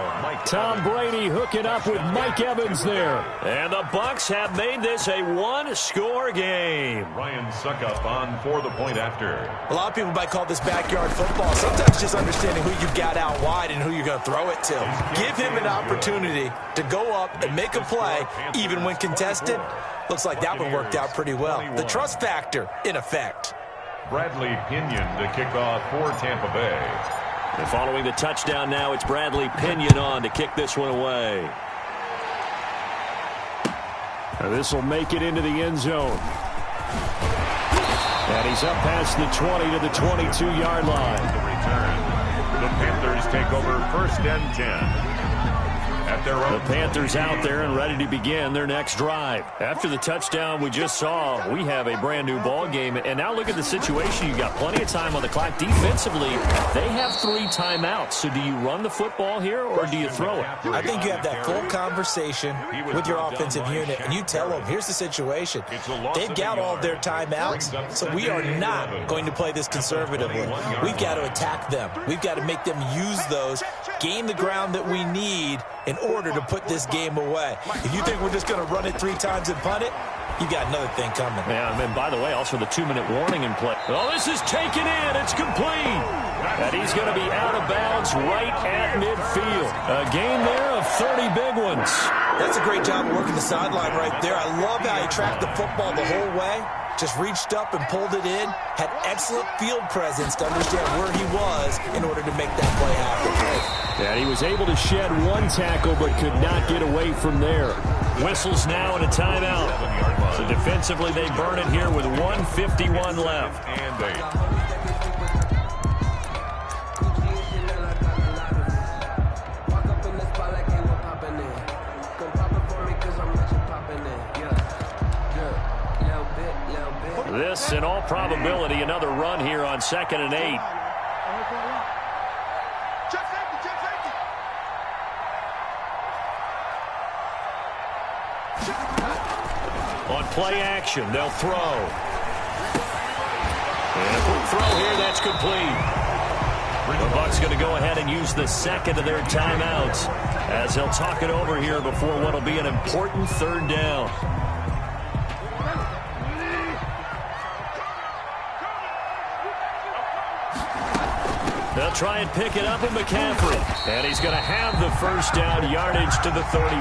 Speaker 1: Tom Brady hooking up with Mike Evans there. And the Bucs have made this a one-score game.
Speaker 2: Ryan Suckup on for the point after.
Speaker 3: A lot of people might call this backyard football. Sometimes just understanding who you got out wide and who you're going to throw it to. Give him an opportunity to go up and make a play, even when contested. Looks like that one worked out pretty well. The trust factor in effect.
Speaker 2: Bradley Pinion to kick off for Tampa Bay.
Speaker 1: And following the touchdown now, it's Bradley Pinion on to kick this one away. This will make it into the end zone. And he's up past the 20 to the 22-yard line.
Speaker 2: The return. The Panthers take over 1st and 10. At their own.
Speaker 1: The Panthers out there and ready to begin their next drive. After the touchdown we just saw, we have a brand new ball game. And now look at the situation. You've got plenty of time on the clock. Defensively, they have 3 timeouts. So do you run the football here or do you throw it?
Speaker 3: I think you have that full conversation with your offensive unit, and you tell them, here's the situation. They've got all their timeouts, so we are not going to play this conservatively. We've got to attack them. We've got to make them use those, gain the ground that we need in order to put this game away. If you think we're just going to run it 3 times and punt it, you got another thing coming.
Speaker 1: Yeah, and by the way, also the 2-minute warning in play. Oh, this is taken in. It's complete. And he's going to be out of bounds right at midfield. A gain there of 30 big ones.
Speaker 3: That's a great job of working the sideline right there. I love how he tracked the football the whole way. Just reached up and pulled it in. Had excellent field presence to understand where he was in order to make that play happen.
Speaker 1: And he was able to shed 1 tackle but could not get away from there. Whistles now and a timeout. So defensively they burn it here with 1:51 left.
Speaker 2: And 8.
Speaker 1: This, in all probability, another run here on 2nd and 8. On play action, they'll throw. And a quick throw here, that's complete. The Bucs going to go ahead and use the 2nd of their timeouts as they'll talk it over here before what will be an important 3rd down. They'll try and pick it up with McCaffrey. And he's going to have the 1st down, yardage to the 35.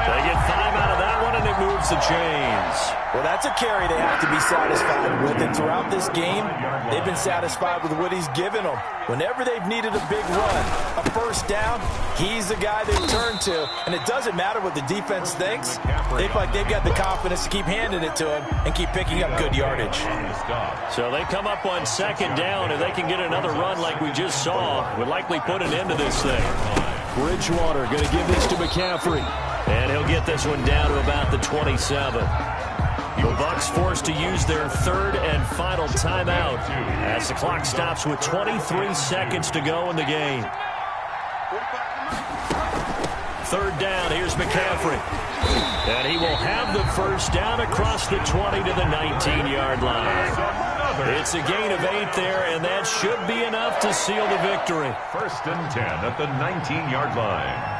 Speaker 1: They get 5 out of that one, and it moves the chains.
Speaker 3: Well, that's a carry they have to be satisfied with. And throughout this game, they've been satisfied with what he's given them. Whenever they've needed a big run, a 1st down, he's the guy they turn to. And it doesn't matter what the defense thinks. They feel like they've got the confidence to keep handing it to him and keep picking up good yardage.
Speaker 1: So they come up on 2nd down, and they can get another run like we just saw. Would likely put an end to this thing. Bridgewater going to give this to McCaffrey. And he'll get this one down to about the 27. The Bucs forced to use their 3rd and final timeout as the clock stops with 23 seconds to go in the game. 3rd down, here's McCaffrey. And he will have the 1st down across the 20 to the 19-yard line. It's a gain of 8 there, and that should be enough to seal the victory.
Speaker 2: 1st and 10 at the 19-yard line.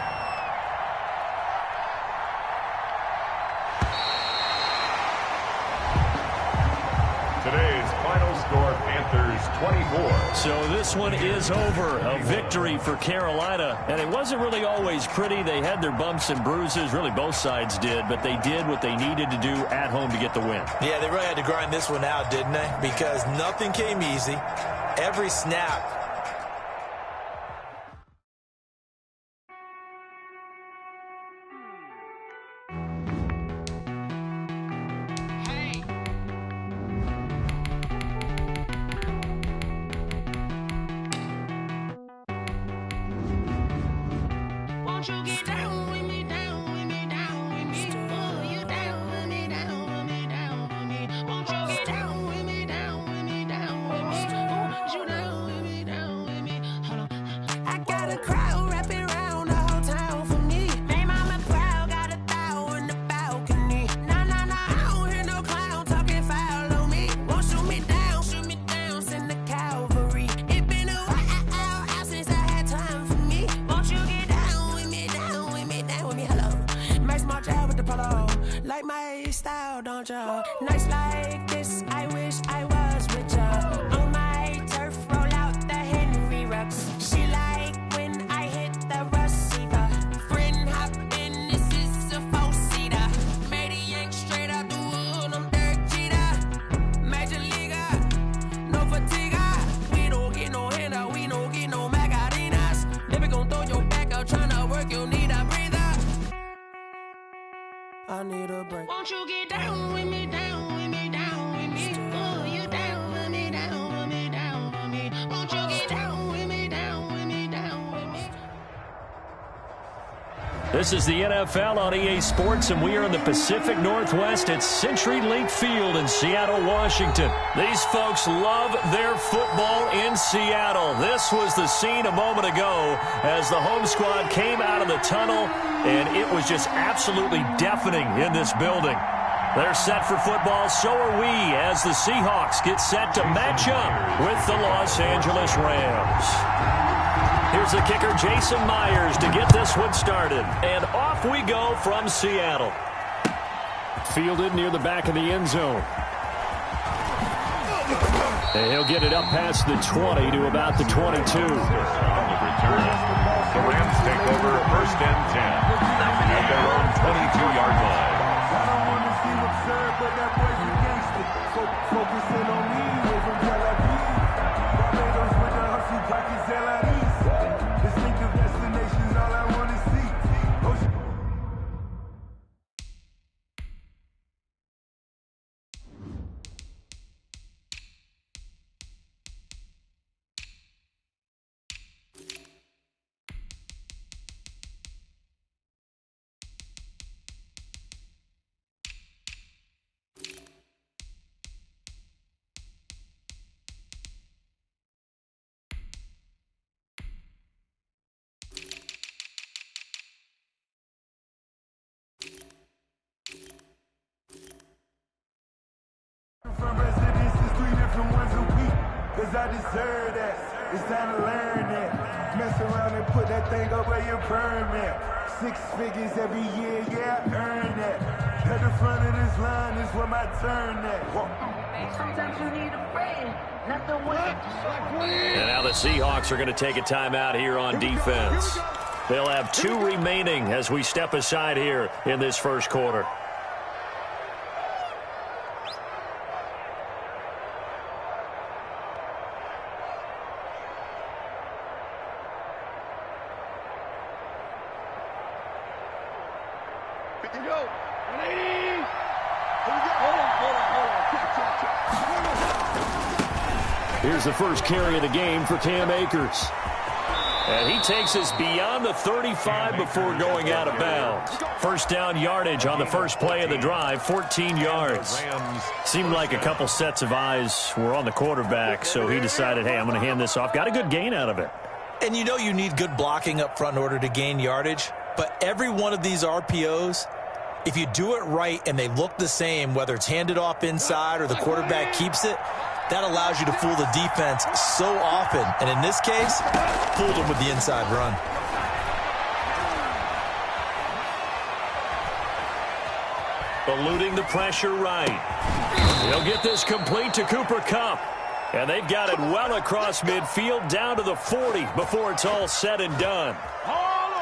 Speaker 2: Today's final score, Panthers 24.
Speaker 1: So this one is over. A victory for Carolina. And it wasn't really always pretty. They had their bumps and bruises. Really, both sides did. But they did what they needed to do at home to get the win.
Speaker 3: Yeah, they really had to grind this one out, didn't they? Because nothing came easy. Every snap.
Speaker 5: Won't you get down with me, down with me, down with me? Oh, you down with me, down
Speaker 6: Polo. Like my style, don't ya? Nights like this, I wish I was with ya. On my turf, roll out the Henry Rux. She like when I hit the receiver. Friend hop in, this is a four-seater. Made a yank straight out the wood, I'm Derek Jeter. Major leaguer, no fatigue. We don't get no handout, we don't get no Macarinas. Never gon' throw your back out, tryna work, you need a breather. I need a break. Won't you get down with me, down with me, down with me? Oh, you down with me, down with me, down with me. Won't you get down with me, down with me, down with me?
Speaker 1: This is the NFL on EA Sports, and we are in the Pacific Northwest at CenturyLink Field in Seattle, Washington. These folks love their football in Seattle. This was the scene a moment ago as the home squad came out of the tunnel, and it was just absolutely deafening in this building. They're set for football, so are we, as the Seahawks get set to match up with the Los Angeles Rams. Here's the kicker, Jason Myers, to get this one started. And off we go from Seattle. Fielded near the back of the end zone. And he'll get it up past the 20 to about the 22.
Speaker 2: On the return, the Rams take over 1st and 10 at their own 22-yard line.
Speaker 4: I don't want to seem absurd, but that boy's a gangster. Focusing on me, way from Tel Aviv. Barbados with the hustle, pockets LREs. Distinctive destinations, all I want to see. From residences, 3 different ones a week. Cause I deserve that. It's time to learn that. Mess around and put that thing up where your permit. 6 figures every year, yeah, I earn that. At the front of this line is where my turn at.
Speaker 6: Sometimes you need a friend, not the one.
Speaker 1: And now the Seahawks are going to take a timeout here on defense. They'll have 2 remaining as we step aside here in this first quarter. Here's the first carry of the game for Cam Akers. And he takes us beyond the 35 before going out of bounds. First down yardage on the first play of the drive, 14 yards. Seemed like a couple sets of eyes were on the quarterback, so he decided, hey, I'm going to hand this off. Got a good gain out of it.
Speaker 3: And you know you need good blocking up front in order to gain yardage, but every one of these RPOs, if you do it right and they look the same, whether it's handed off inside or the quarterback keeps it, that allows you to fool the defense so often. And in this case, fooled them with the inside run.
Speaker 1: Eluding the pressure right. He'll get this complete to Cooper Kupp. And they've got it well across midfield down to the 40 before it's all said and done.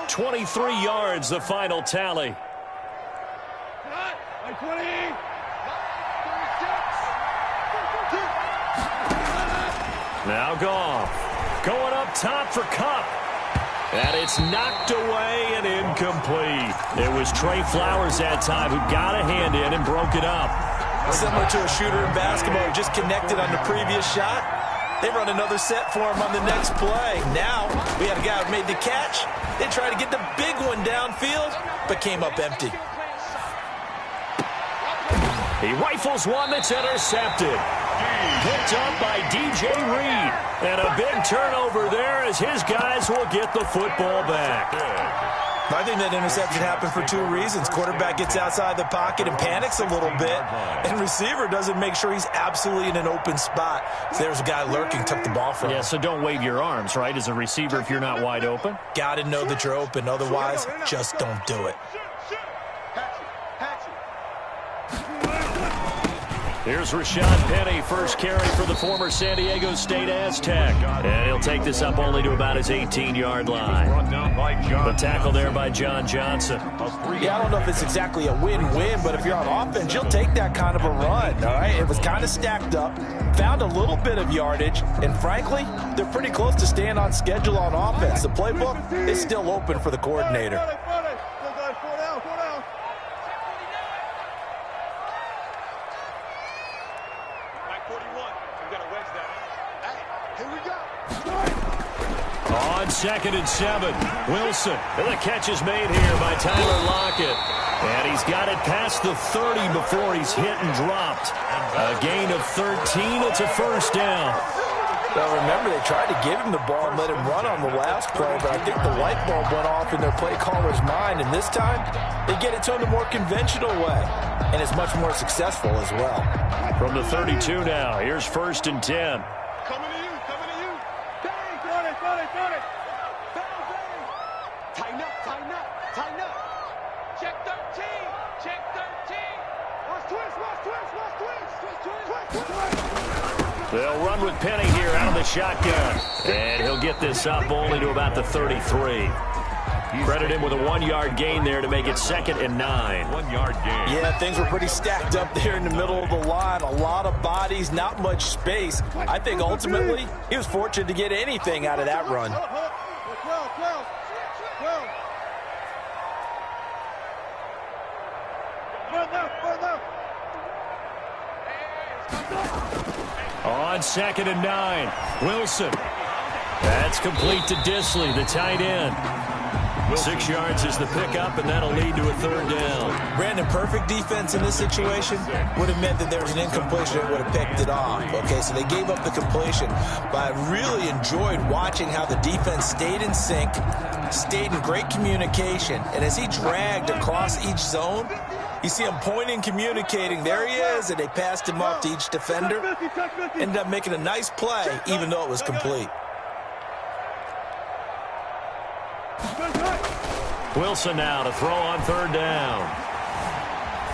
Speaker 1: 23 yards, the final tally. Now Goff going up top for Kupp. And it's knocked away and incomplete. It was Trey Flowers that time who got a hand in and broke it up.
Speaker 3: Similar to a shooter in basketball who just connected on the previous shot. They run another set for him on the next play. Now we had a guy who made the catch. They tried to get the big one downfield, but came up empty.
Speaker 1: He rifles one that's intercepted. Picked up by DJ Reed. And a big turnover there as his guys will get the football back.
Speaker 3: I think that interception happened for 2 reasons. Quarterback gets outside the pocket and panics a little bit. And receiver doesn't make sure he's absolutely in an open spot. So there's a guy lurking, took the ball from him.
Speaker 1: Yeah, so don't wave your arms, right, as a receiver if you're not wide open?
Speaker 3: Got to know that you're open. Otherwise, just don't do it.
Speaker 1: Here's Rashad Penny, first carry for the former San Diego State Aztec. And he'll take this up only to about his 18-yard line. The tackle there by John Johnson.
Speaker 3: Yeah, I don't know if it's exactly a win-win, but if you're on offense, you'll take that kind of a run, all right? It was kind of stacked up, found a little bit of yardage, and frankly, they're pretty close to staying on schedule on offense. The playbook is still open for the coordinator.
Speaker 1: On 2nd and 7, Wilson. And the catch is made here by Tyler Lockett. And he's got it past the 30 before he's hit and dropped. A gain of 13. It's a first down.
Speaker 3: Well, remember, they tried to give him the ball and let him run on the last play, but I think the light bulb went off in their play caller's mind, and this time they get it to him the more conventional way, and it's much more successful as well.
Speaker 1: From the 32 now, here's 1st and 10.
Speaker 7: Coming to you, coming to you. Bang, got it. Bang, bang. Tighten up. Check 13. Watch twist.
Speaker 1: They'll run with Penny here out of the shotgun. And he'll get this up only to about the 33. Credit him with a 1-yard gain there to make it 2nd and 9.
Speaker 2: 1-yard gain.
Speaker 3: Yeah, things were pretty stacked up there in the middle of the line. A lot of bodies, not much space. I think ultimately he was fortunate to get anything out of that run.
Speaker 7: 12.
Speaker 1: On 2nd and 9, Wilson. That's complete to Disley, the tight end. 6 yards is the pickup, and that'll lead to a 3rd down.
Speaker 3: Brandon, perfect defense in this situation would have meant that there was an incompletion that would have picked it off. Okay, so they gave up the completion, but I really enjoyed watching how the defense stayed in sync, stayed in great communication, and as he dragged across each zone, you see him pointing, communicating. There he is, and they passed him off to each defender. Ended up making a nice play, even though it was complete.
Speaker 1: Wilson now to throw on 3rd down.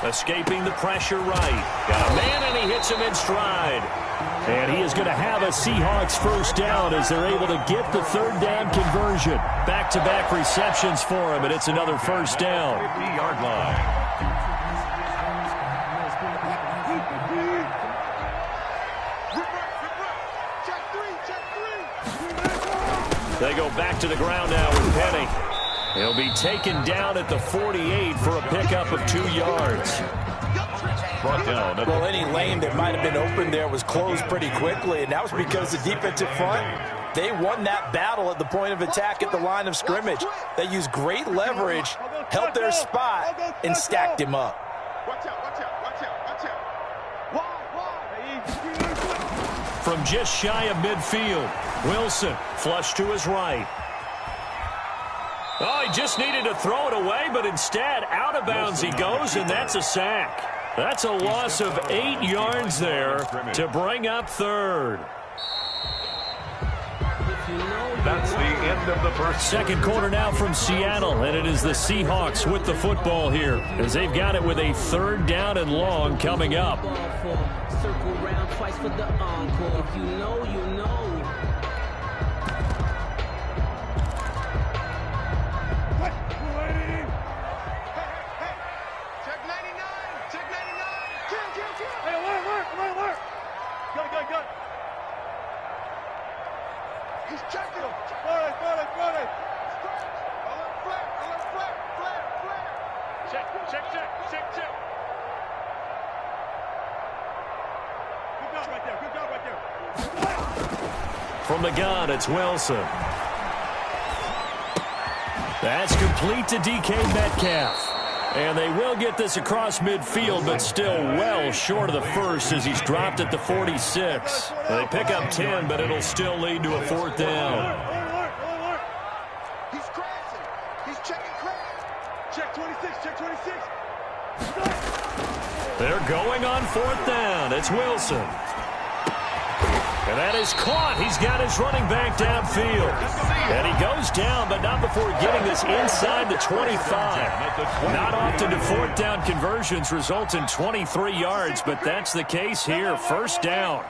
Speaker 1: Escaping the pressure right. Got a man, and he hits him in stride. And he is going to have a Seahawks first down as they're able to get the 3rd down conversion. Back-to-back receptions for him, and it's another first down.
Speaker 2: 50-yard line.
Speaker 1: They go back to the ground now with Penny. He'll be taken down at the 48 for a pickup of 2 yards.
Speaker 2: Brought down.
Speaker 3: Well, any lane that might have been open there was closed pretty quickly, and that was because the defensive front, they won that battle at the point of attack at the line of scrimmage. They used great leverage, held their spot, and stacked him up.
Speaker 7: Watch out.
Speaker 1: From just shy of midfield, Wilson flush to his right. Oh, he just needed to throw it away, but instead out of bounds he goes, and that's a sack. That's a loss of 8 yards there to bring up 3rd.
Speaker 2: That's the end of the first.
Speaker 1: Second quarter now from Seattle, and it is the Seahawks with the football here as they've got it with a 3rd down and long coming up.
Speaker 8: Circle round twice for the encore. If you know, you know.
Speaker 7: Hey, check 99. Kill. Hey, alert. Got. He's checking him. Alert, flare. Check. Good job right there.
Speaker 1: From the gun, it's Wilson. That's complete to DK Metcalf. And they will get this across midfield, but still well short of the first as he's dropped at the 46. They pick up 10, but it'll still lead to a 4th down.
Speaker 7: Alert. He's crashing. He's checking crash. Check 26.
Speaker 1: They're going on 4th down. It's Wilson. And that is caught. He's got his running back downfield. And he goes down, but not before getting this inside the 25. Not often do fourth down conversions result in 23 yards, but that's the case here. First down.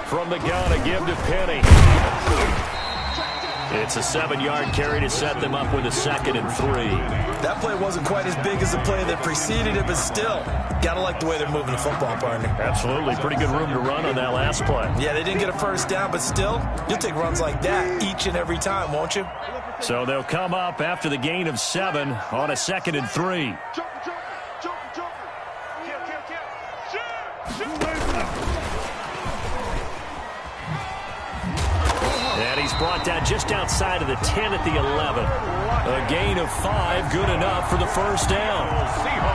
Speaker 1: From the gun, a give to Penny. It's a 7-yard carry to set them up with a 2nd and 3.
Speaker 3: That play wasn't quite as big as the play that preceded it, but still, gotta like the way they're moving the football, partner.
Speaker 1: Absolutely. Pretty good room to run on that last play.
Speaker 3: Yeah, they didn't get a first down, but still, you'll take runs like that each and every time, won't you?
Speaker 1: So they'll come up after the gain of 7 on a 2nd and 3. And he's brought down just outside of the 10 at the 11. A gain of 5, good enough for the first down.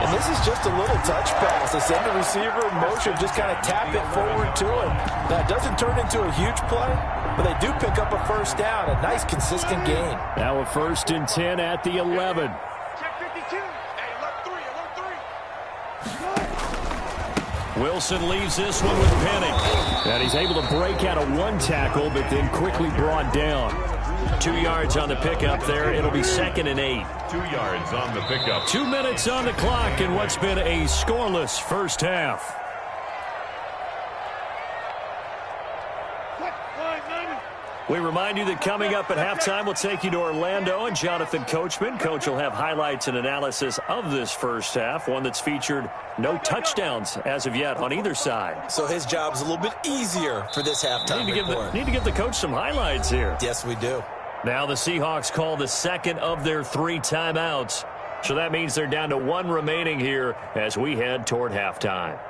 Speaker 3: And this is just a little touch pass. They send the receiver in motion, just kind of tap it forward to him. Now, it doesn't turn into a huge play, but they do pick up a first down, a nice, consistent gain.
Speaker 1: Now a 1st and 10 at the 11. Wilson leaves this one with Penny. And he's able to break out of 1 tackle, but then quickly brought down. 2 yards on the pickup there. It'll be 2nd and 8.
Speaker 2: 2 yards on the pickup.
Speaker 1: 2 minutes on the clock in what's been a scoreless first half. We remind you that coming up at halftime, we'll take you to Orlando and Jonathan Coachman. Coach will have highlights and analysis of this first half, one that's featured no touchdowns as of yet on either side.
Speaker 3: So his job's a little bit easier for this halftime report.
Speaker 1: Need to give the coach some highlights here.
Speaker 3: Yes, we do.
Speaker 1: Now the Seahawks call the 2nd of their 3 timeouts. So that means they're down to 1 remaining here as we head toward halftime.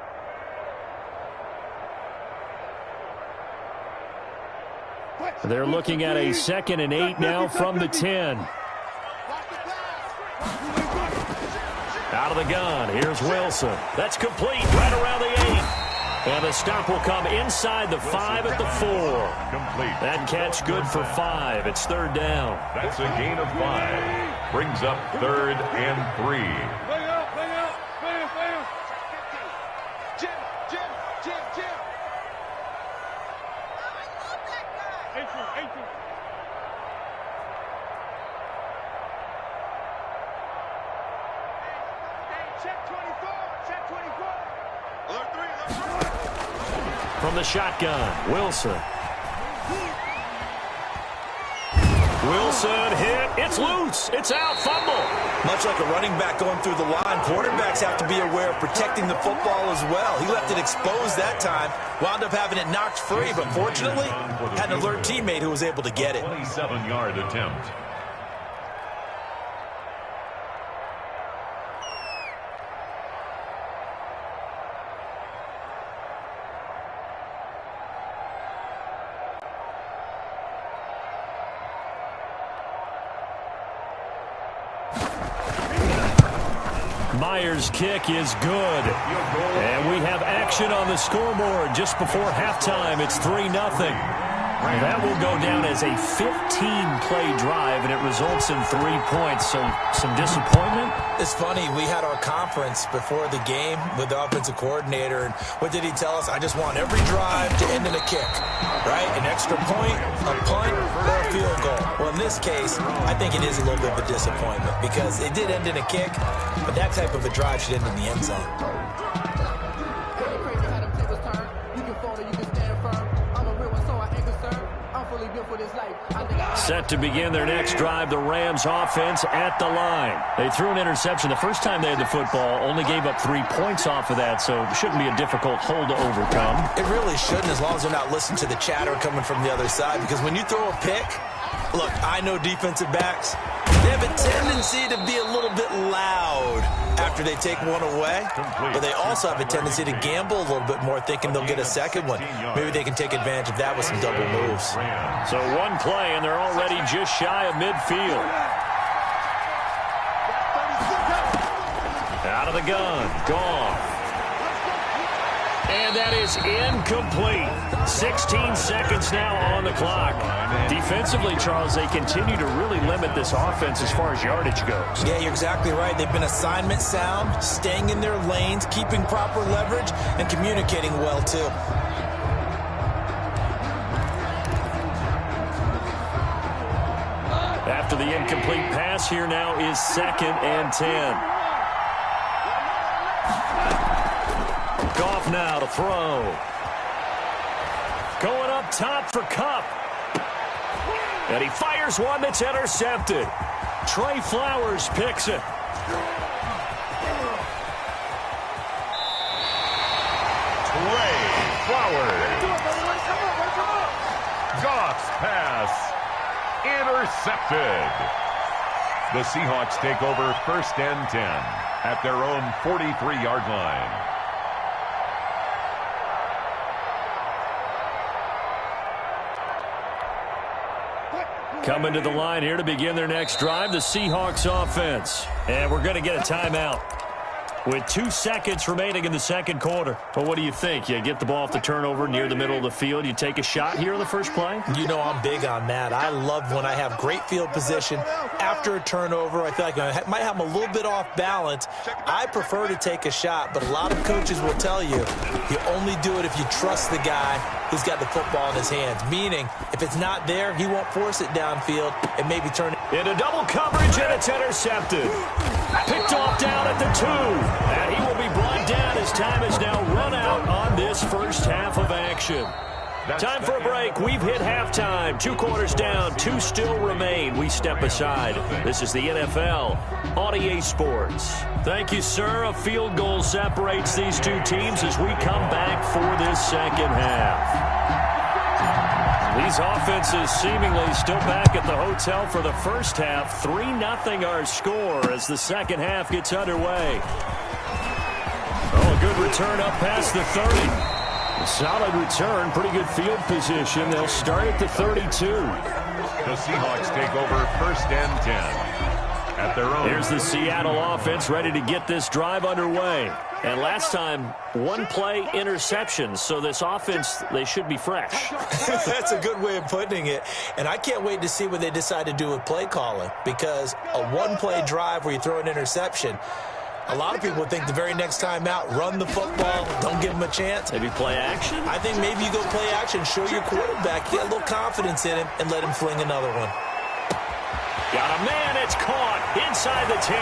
Speaker 1: They're looking at a 2nd and 8 now from the 10. Out of the gun, here's Wilson. That's complete right around the 8. And the stop will come inside the 5 at the 4.
Speaker 2: Complete.
Speaker 1: That catch good for 5. It's 3rd down.
Speaker 2: That's a gain of 5. Brings up 3rd and 3.
Speaker 1: From the shotgun, Wilson. Wilson hit. It's loose. It's out. Fumble.
Speaker 3: Much like a running back going through the line, quarterbacks have to be aware of protecting the football as well. He left it exposed that time, wound up having it knocked free, but fortunately, had an alert teammate who was able to get it.
Speaker 2: 27-yard attempt.
Speaker 1: Myers' kick is good. And we have action on the scoreboard just before halftime. It's 3-0. That will go down as a 15-play drive, and it results in 3 points. So some disappointment.
Speaker 3: It's funny. We had our conference before the game with the offensive coordinator, and what did he tell us? I just want every drive to end in a kick, right? An extra point, a punt, or a field goal. Well, in this case, I think it is a little bit of a disappointment because it did end in a kick, but that type of a drive should end in the end zone.
Speaker 1: Set to begin their next drive, the Rams offense at the line. They threw an interception the first time they had the football, only gave up 3 points off of that, so it shouldn't be a difficult hole to overcome.
Speaker 3: It really shouldn't, as long as they're not listening to the chatter coming from the other side, because when you throw a pick, look, I know defensive backs, they have a tendency to be a little bit loud after they take one away, but they also have a tendency to gamble a little bit more, thinking they'll get a second one. Maybe they can take advantage of that with some double moves.
Speaker 1: So one play, and they're already just shy of midfield. Out of the gun, Goff. And that is incomplete. 16 seconds now on the clock. Defensively, Charles, they continue to really limit this offense as far as yardage goes.
Speaker 3: Yeah, you're exactly right. They've been assignment sound, staying in their lanes, keeping proper leverage, and communicating well, too.
Speaker 1: After the incomplete pass, here now is 2nd and 10. Goff now to throw. Going up top for Kupp. And he fires one that's intercepted. Trey Flowers picks it.
Speaker 2: Trey Flowers. Goff's pass intercepted. The Seahawks take over 1st and 10 at their own 43-yard line.
Speaker 1: Coming to the line here to begin their next drive, the Seahawks offense. And we're going to get a timeout with 2 seconds remaining in the second quarter. Well, what do you think? You get the ball off the turnover near the middle of the field. You take a shot here on the first play?
Speaker 3: You know I'm big on that. I love when I have great field position. After a turnover, I feel like I might have them a little bit off balance. I prefer to take a shot, but a lot of coaches will tell you only do it if you trust the guy who's got the football in his hands. Meaning, if it's not there, he won't force it downfield and maybe turn it.
Speaker 1: Into double coverage, and it's intercepted. Picked off down at the 2. And he will be brought down as time is now run out on this first half of action. Time for a break. We've hit halftime. 2 quarters down. 2 still remain. We step aside. This is the NFL on ISOSports. Thank you, sir. A field goal separates these two teams as we come back for this second half. These offenses seemingly still back at the hotel for the first half. 3-0 our score as the second half gets underway. Oh, a good return up past the 30. A solid return, pretty good field position. They'll start at the 32.
Speaker 2: The Seahawks take over 1st and 10 at their own.
Speaker 1: Here's the Seattle offense ready to get this drive underway. And last time, 1 play interception. So this offense, they should be fresh.
Speaker 3: That's a good way of putting it. And I can't wait to see what they decide to do with play calling. Because a 1-play drive where you throw an interception, a lot of people think the very next time out, run the football, don't give him a chance.
Speaker 1: Maybe play action?
Speaker 3: I think maybe you go play action, show your quarterback, get a little confidence in him, and let him fling another one.
Speaker 1: Got a man, it's caught inside the 10.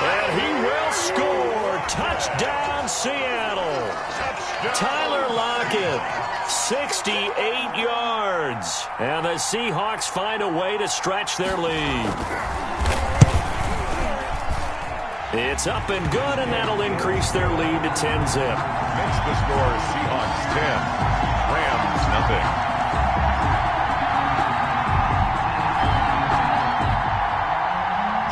Speaker 1: And he will score. Touchdown, Seattle. Tyler Lockett, 68 yards. And the Seahawks find a way to stretch their lead. It's up and good, and that'll increase their lead to 10-zip.
Speaker 2: Makes the score Seahawks 10, Rams nothing.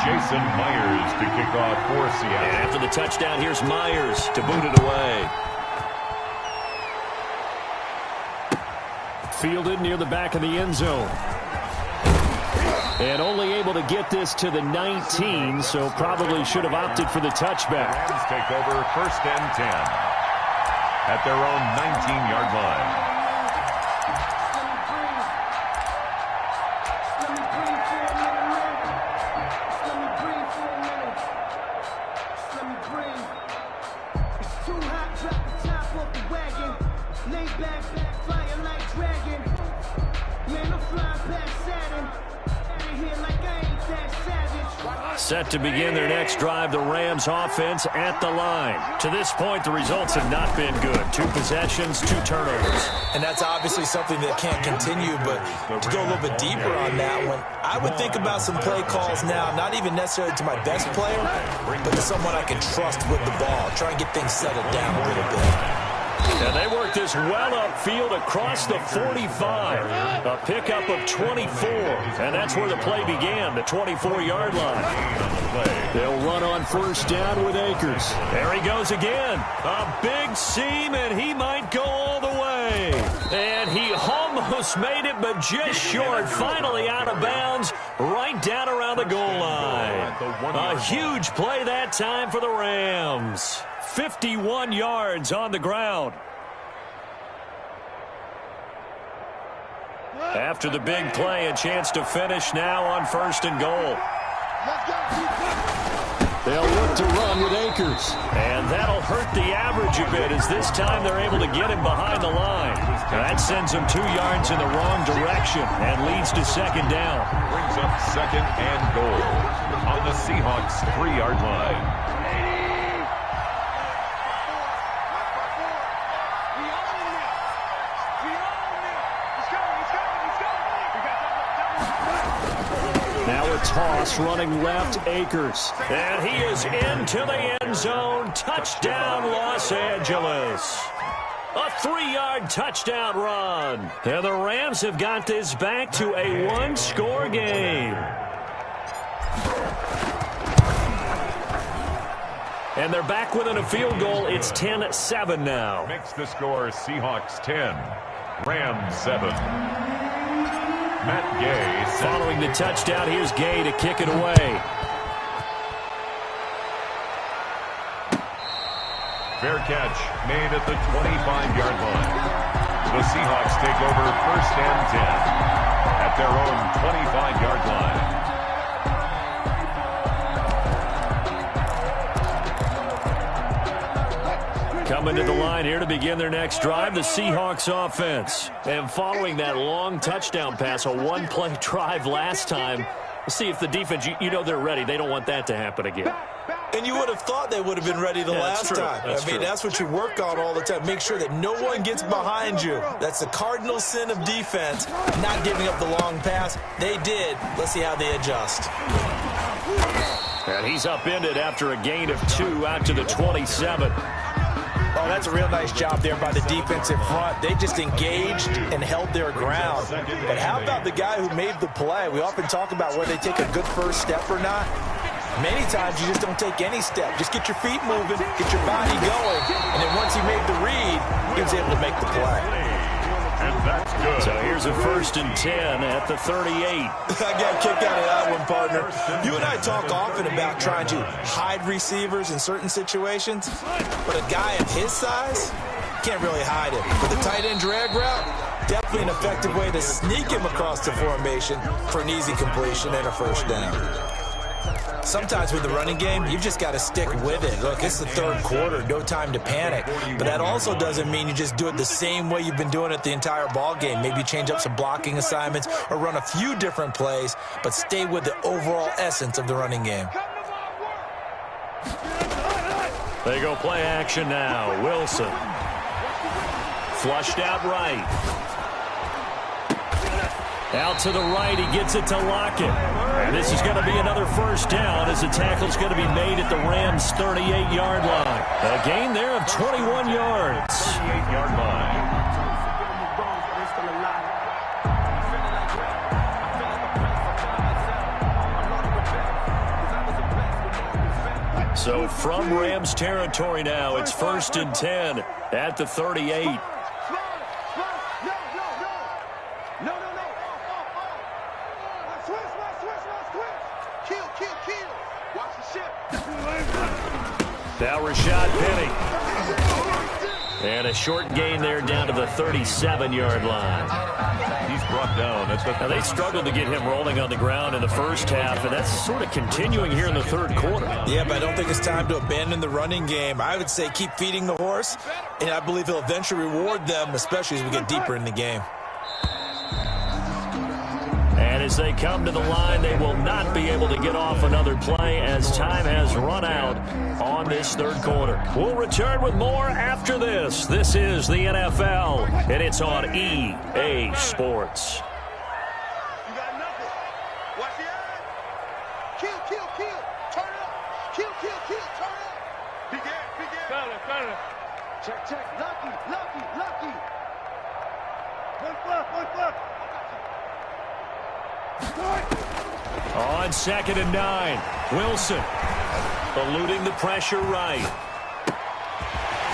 Speaker 2: Jason Myers to kick off for Seattle.
Speaker 1: And after the touchdown, here's Myers to boot it away. Fielded near the back of the end zone. And only able to get this to the 19, so probably should have opted for the touchback.
Speaker 2: Rams take over 1st and 10 at their own 19-yard line.
Speaker 1: Set to begin their next drive, the Rams offense at the line. To this point, the results have not been good. 2 possessions, 2 turnovers.
Speaker 3: And that's obviously something that can't continue, but to go a little bit deeper on that one, I would think about some play calls now, not even necessarily to my best player, but to someone I can trust with the ball. Try and get things settled down a little bit.
Speaker 1: And they work this well upfield across the 45. A pickup of 24. And that's where the play began, the 24-yard line. They'll run on first down with Akers. There he goes again. A big seam, and he might go all the way. And he almost made it, but just short. Finally out of bounds, right down around the goal line. A huge play that time for the Rams. 51 yards on the ground. After the big play, a chance to finish now on 1st and goal.
Speaker 9: They'll look to run with Akers.
Speaker 1: And that'll hurt the average a bit as this time they're able to get him behind the line. That sends him 2 yards in the wrong direction and leads to 2nd down.
Speaker 2: Brings up 2nd and goal on the Seahawks 3-yard line.
Speaker 1: Now a toss running left, Akers. And he is into the end zone. Touchdown, Los Angeles. A 3-yard touchdown run. And the Rams have got this back to a 1-score game. And they're back within a field goal. It's 10-7 now.
Speaker 2: Makes the score Seahawks 10, Rams 7. Matt Gay
Speaker 1: following the touchdown. Here's Gay to kick it away.
Speaker 2: Fair catch made at the 25-yard line. The Seahawks take over 1st and 10 at their own 25-yard line.
Speaker 1: Coming to the line here to begin their next drive, the Seahawks offense. And following that long touchdown pass, a 1-play drive last time, we'll see if the defense, you know they're ready. They don't want that to happen again.
Speaker 3: And you would have thought they would have been ready the last time. That's what you work on all the time. Make sure that no one gets behind you. That's the cardinal sin of defense, not giving up the long pass. They did. Let's see how they adjust.
Speaker 1: And he's upended after a gain of 2 out to the 27.
Speaker 3: Oh, that's a real nice job there by the defensive front. They just engaged and held their ground. But how about the guy who made the play? We often talk about whether they take a good first step or not. Many times you just don't take any step. Just get your feet moving, get your body going. And then once he made the read, he was able to make the play.
Speaker 2: And that's good.
Speaker 1: So here's a 1st and 10 at the 38.
Speaker 3: I got a kick out of that one, partner. You and I talk often about trying to hide receivers in certain situations, but a guy of his size can't really hide him. With a tight end drag route, definitely an effective way to sneak him across the formation for an easy completion and a 1st down. Sometimes with the running game, you've just got to stick with it. Look, it's the 3rd quarter, no time to panic. But that also doesn't mean you just do it the same way you've been doing it the entire ball game. Maybe change up some blocking assignments or run a few different plays, but stay with the overall essence of the running game.
Speaker 1: They go play action now. Wilson. Flushed out right. Out to the right, he gets it to Lockett. And this is going to be another 1st down as the tackle's going to be made at the Rams' 38-yard line. A gain there of 21 yards.
Speaker 2: 38-yard line.
Speaker 1: So from Rams territory now, it's 1st and 10 at the 38. Now Rashad Penny. And a short gain there down to the 37-yard line.
Speaker 2: He's brought down.
Speaker 1: Now they struggled to get him rolling on the ground in the first half, and that's sort of continuing here in the 3rd quarter.
Speaker 3: Yeah, but I don't think it's time to abandon the running game. I would say keep feeding the horse, and I believe he'll eventually reward them, especially as we get deeper in the game.
Speaker 1: And as they come to the line, they will not be able to get off another play as time has run out on this 3rd quarter. We'll return with more after this. This is the NFL, and it's on EA Sports.
Speaker 7: You got nothing. Watch the eye. Kill. Turn up. Kill. Turn up. Big air. Turn up. Check. Lucky. One fluff.
Speaker 1: On 2nd and 9, Wilson eluding the pressure right.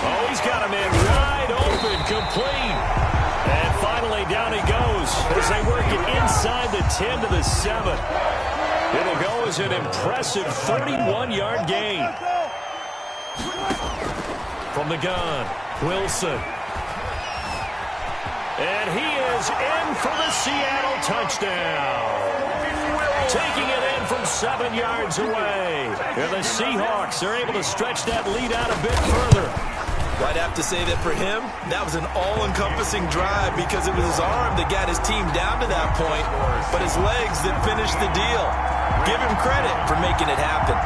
Speaker 1: Oh, he's got him in wide open, complete. And finally down he goes as they work it inside the 10 to the 7. It'll go as an impressive 31-yard gain. from the gun. Wilson. And he is in for the Seattle touchdown. Taking it in from 7 yards away. And the Seahawks are able to stretch that lead out a bit further.
Speaker 3: I'd have to say that for him, that was an all-encompassing drive because it was his arm that got his team down to that point, but his legs that finished the deal. Give him credit for making it happen.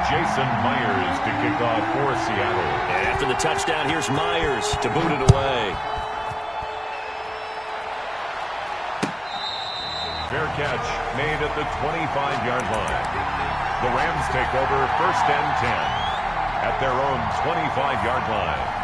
Speaker 2: Jason Myers to kick off for Seattle.
Speaker 1: And after the touchdown, here's Myers to boot it away.
Speaker 2: Fair catch made at the 25-yard line. The Rams take over 1st and 10 at their own 25-yard line.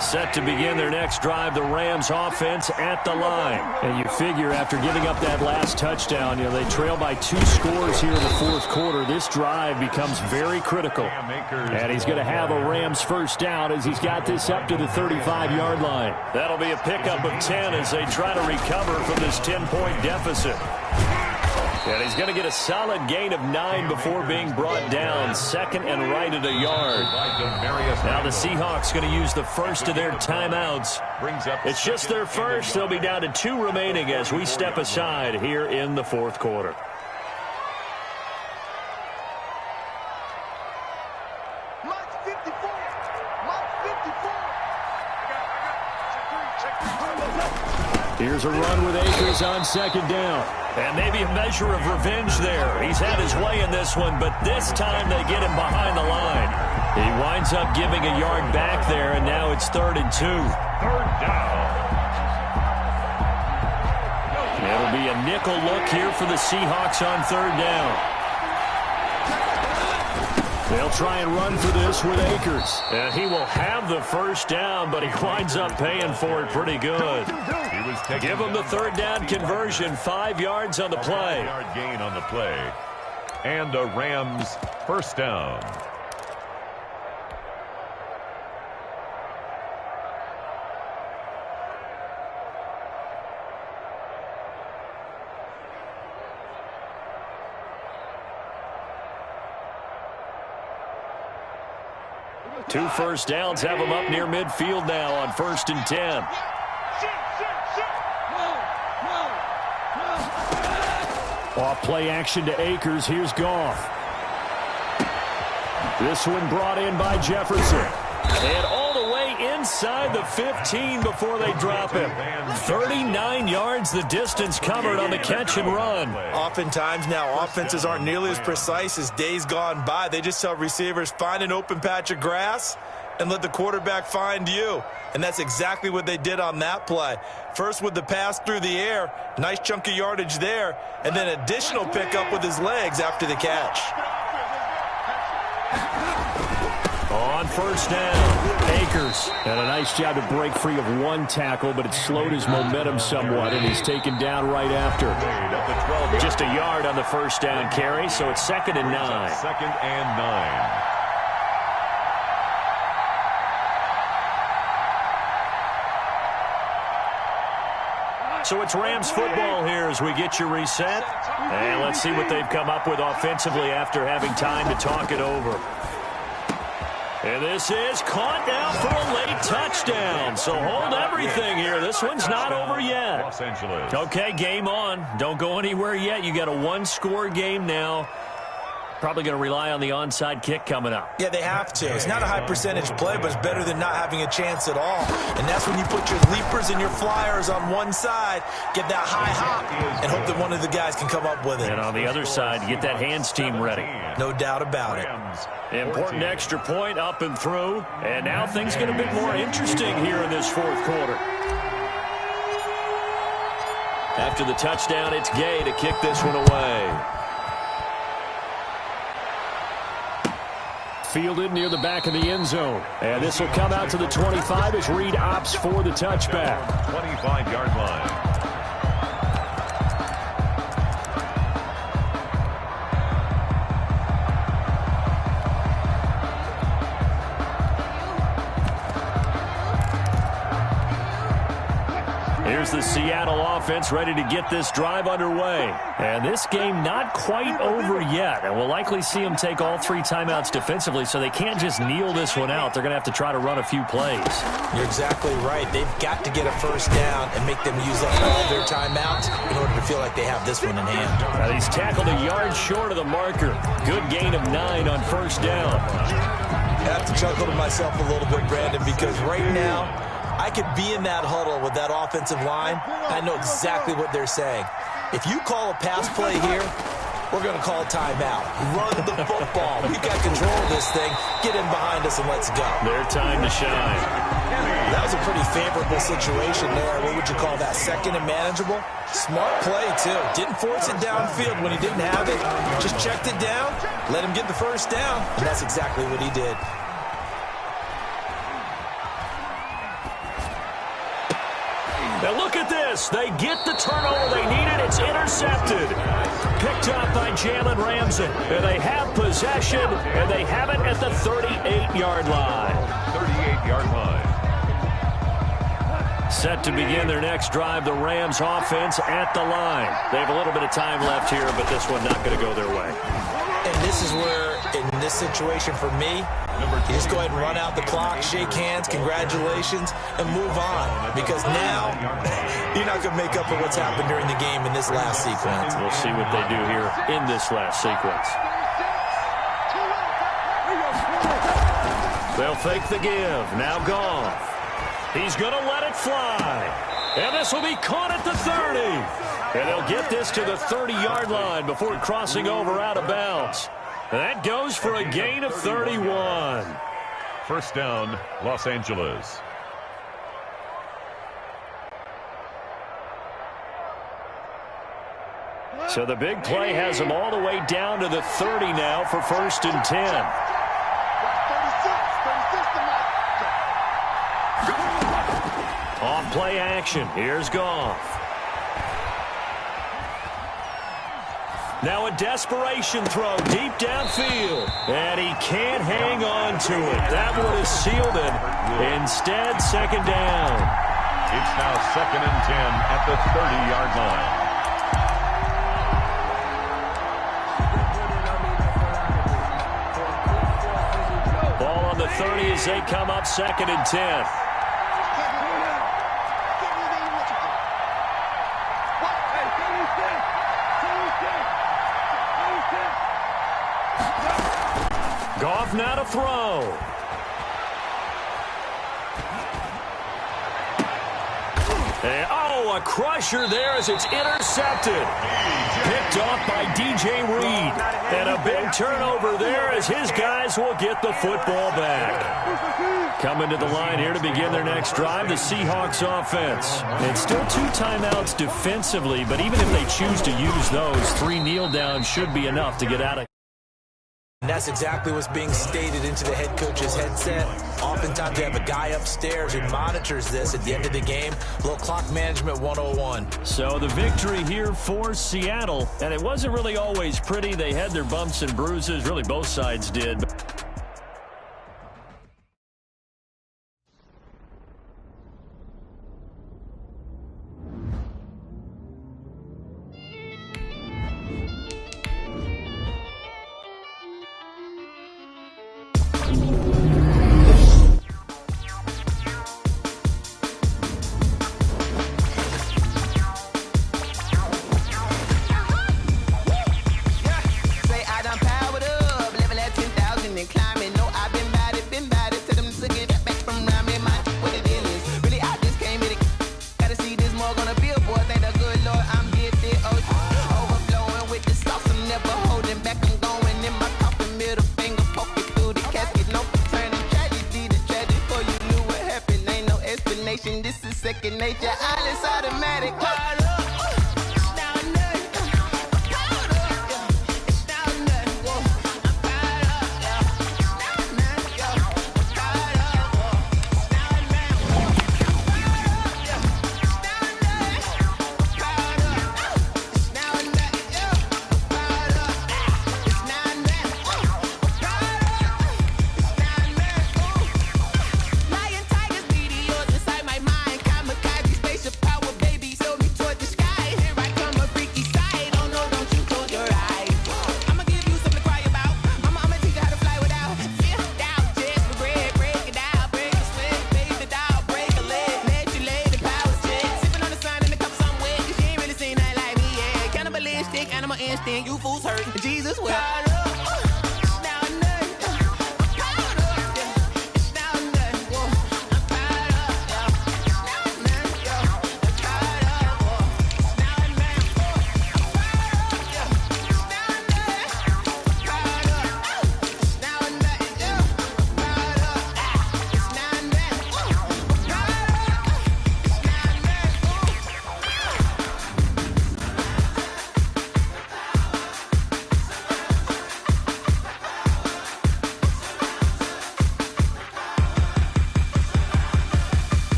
Speaker 1: Set to begin their next drive, the Rams offense at the line. And you figure after giving up that last touchdown, they trail by 2 scores here in the 4th quarter. This drive becomes very critical. And he's going to have a Rams first down as he's got this up to the 35-yard line. That'll be a pickup of 10 as they try to recover from this 10-point deficit. And he's going to get a solid gain of 9 before being brought down. 2nd and right at a yard. Now the Seahawks going to use the first of their timeouts. It's just their first. They'll be down to 2 remaining as we step aside here in the 4th quarter. Here's a run with Akers on 2nd down. And maybe a measure of revenge there. He's had his way in this one, but this time they get him behind the line. He winds up giving a yard back there, and now it's 3rd and 2.
Speaker 2: 3rd down.
Speaker 1: It'll be a nickel look here for the Seahawks on 3rd down. They'll try and run for this with Akers. And he will have the first down, but he winds up paying for it pretty good. Give him the 3rd down conversion, 5 yards on the play.
Speaker 2: 5-yard gain on the play. And a Rams first down.
Speaker 1: Two first downs have them up near midfield now on 1st and 10. Off play action to Akers. Here's Goff. This one brought in by Jefferson. And all the way inside the 15 before they drop him. 39 yards the distance covered on the catch and run.
Speaker 3: Oftentimes now offenses aren't nearly as precise as days gone by. They just tell receivers, find an open patch of grass and let the quarterback find you. And that's exactly what they did on that play. First with the pass through the air, nice chunk of yardage there, and then additional pickup with his legs after the catch.
Speaker 1: On 1st down, Akers. And a nice job to break free of one tackle, but it slowed his momentum somewhat, and he's taken down right after. Just a yard on the 1st down carry, so it's 2nd and 9.
Speaker 2: 2nd and 9.
Speaker 1: So it's Rams football here as we get you reset. And let's see what they've come up with offensively after having time to talk it over. And this is caught now for a late touchdown. So hold everything here. This one's not over yet.
Speaker 2: Los Angeles.
Speaker 1: Okay, game on. Don't go anywhere yet. You got a 1-score game now. Probably going to rely on the onside kick coming up.
Speaker 3: Yeah, they have to. It's not a high percentage play, but it's better than not having a chance at all. And that's when you put your leapers and your flyers on one side, get that high hop, and hope that one of the guys can come up with it.
Speaker 1: And on the other side, get that hands team ready.
Speaker 3: No doubt about it.
Speaker 1: Important extra point up and through. And now things get a bit more interesting here in this 4th quarter. After the touchdown, it's Gay to kick this one away. Fielded near the back of the end zone. And this will come out to the 25 as Reed opts for the touchback.
Speaker 2: 25-yard line.
Speaker 1: Here's the Seattle offense ready to get this drive underway. And this game not quite over yet. And we'll likely see them take all 3 timeouts defensively, so they can't just kneel this one out. They're going to have to try to run a few plays.
Speaker 3: You're exactly right. They've got to get a first down and make them use up all their timeouts in order to feel like they have this one in hand.
Speaker 1: Now he's tackled a yard short of the marker. Good gain of 9 on first down.
Speaker 3: I have to chuckle to myself a little bit, Brandon, because right now I could be in that huddle with that offensive line. I know exactly what they're saying. If you call a pass play here, we're going to call a timeout. Run the football. We've got control of this thing. Get in behind us and let's go.
Speaker 1: Their time to shine.
Speaker 3: That was a pretty favorable situation there. What would you call that? Second and manageable? Smart play, too. Didn't force it downfield when he didn't have it. Just checked it down, let him get the first down, and that's exactly what he did.
Speaker 1: Now look at this. They get the turnover they needed. It's intercepted. Picked up by Jalen Ramsey. And they have possession, and they have it at the 38-yard line.
Speaker 2: 38-yard line.
Speaker 1: Set to begin their next drive, the Rams offense at the line. They have a little bit of time left here, but this one not going to go their way.
Speaker 3: And this is where, in this situation for me, you just go ahead and run out the clock, shake hands, congratulations, and move on. Because now, you're not going to make up for what's happened during the game in this last sequence.
Speaker 1: We'll see what they do here in this last sequence. They'll fake the give. Now Goff. He's going to let it fly. And this will be caught at the 30. And they'll get this to the 30-yard line before crossing over out of bounds. And that goes for a gain of 31.
Speaker 2: First down, Los Angeles.
Speaker 1: So the big play has them all the way down to the 30 now for first and 10. Off play action. Here's Goff. Now a desperation throw deep downfield. And he can't hang on to it. That one is sealed in. Instead, second down.
Speaker 2: It's now second and 10 at the 30-yard line.
Speaker 1: Ball on the 30 as they come up second and 10. Goff now to throw. And, a crusher there as it's intercepted. Picked off by DJ Reed. And a big turnover there as his guys will get the football back. Coming to the line here to begin their next drive, the Seahawks offense. It's still 2 timeouts defensively, but even if they choose to use those, 3 kneel downs should be enough to get out of.
Speaker 3: And that's exactly what's being stated into the head coach's headset. Oftentimes they have a guy upstairs who monitors this at the end of the game. A little clock management 101.
Speaker 1: So the victory here for Seattle, and it wasn't really always pretty. They had their bumps and bruises. Really, both sides did.
Speaker 6: Lion, tigers, meteors inside my mind. Kamikaze, spaceship, power, baby.
Speaker 8: fools hurt. Jesus will.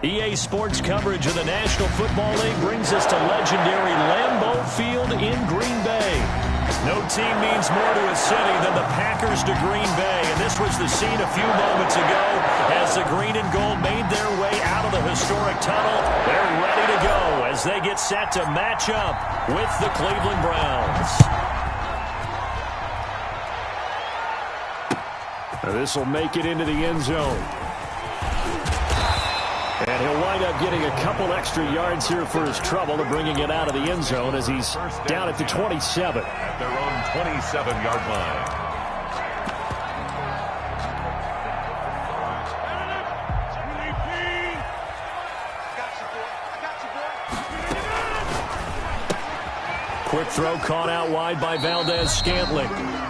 Speaker 1: EA Sports coverage of the National Football League brings us to legendary Lambeau Field in Green Bay. No team means more to a city than the Packers to Green Bay, and this was the scene a few moments ago as the green and gold made their way out of the historic tunnel. They're ready to go as they get set to match up with the Cleveland Browns.
Speaker 9: This will make it into the end zone. And he'll wind up getting a couple extra yards here for his trouble to bringing it out of the end zone as he's down at the 27.
Speaker 2: At their own 27-yard line.
Speaker 1: Quick throw caught out wide by Valdez-Scantling.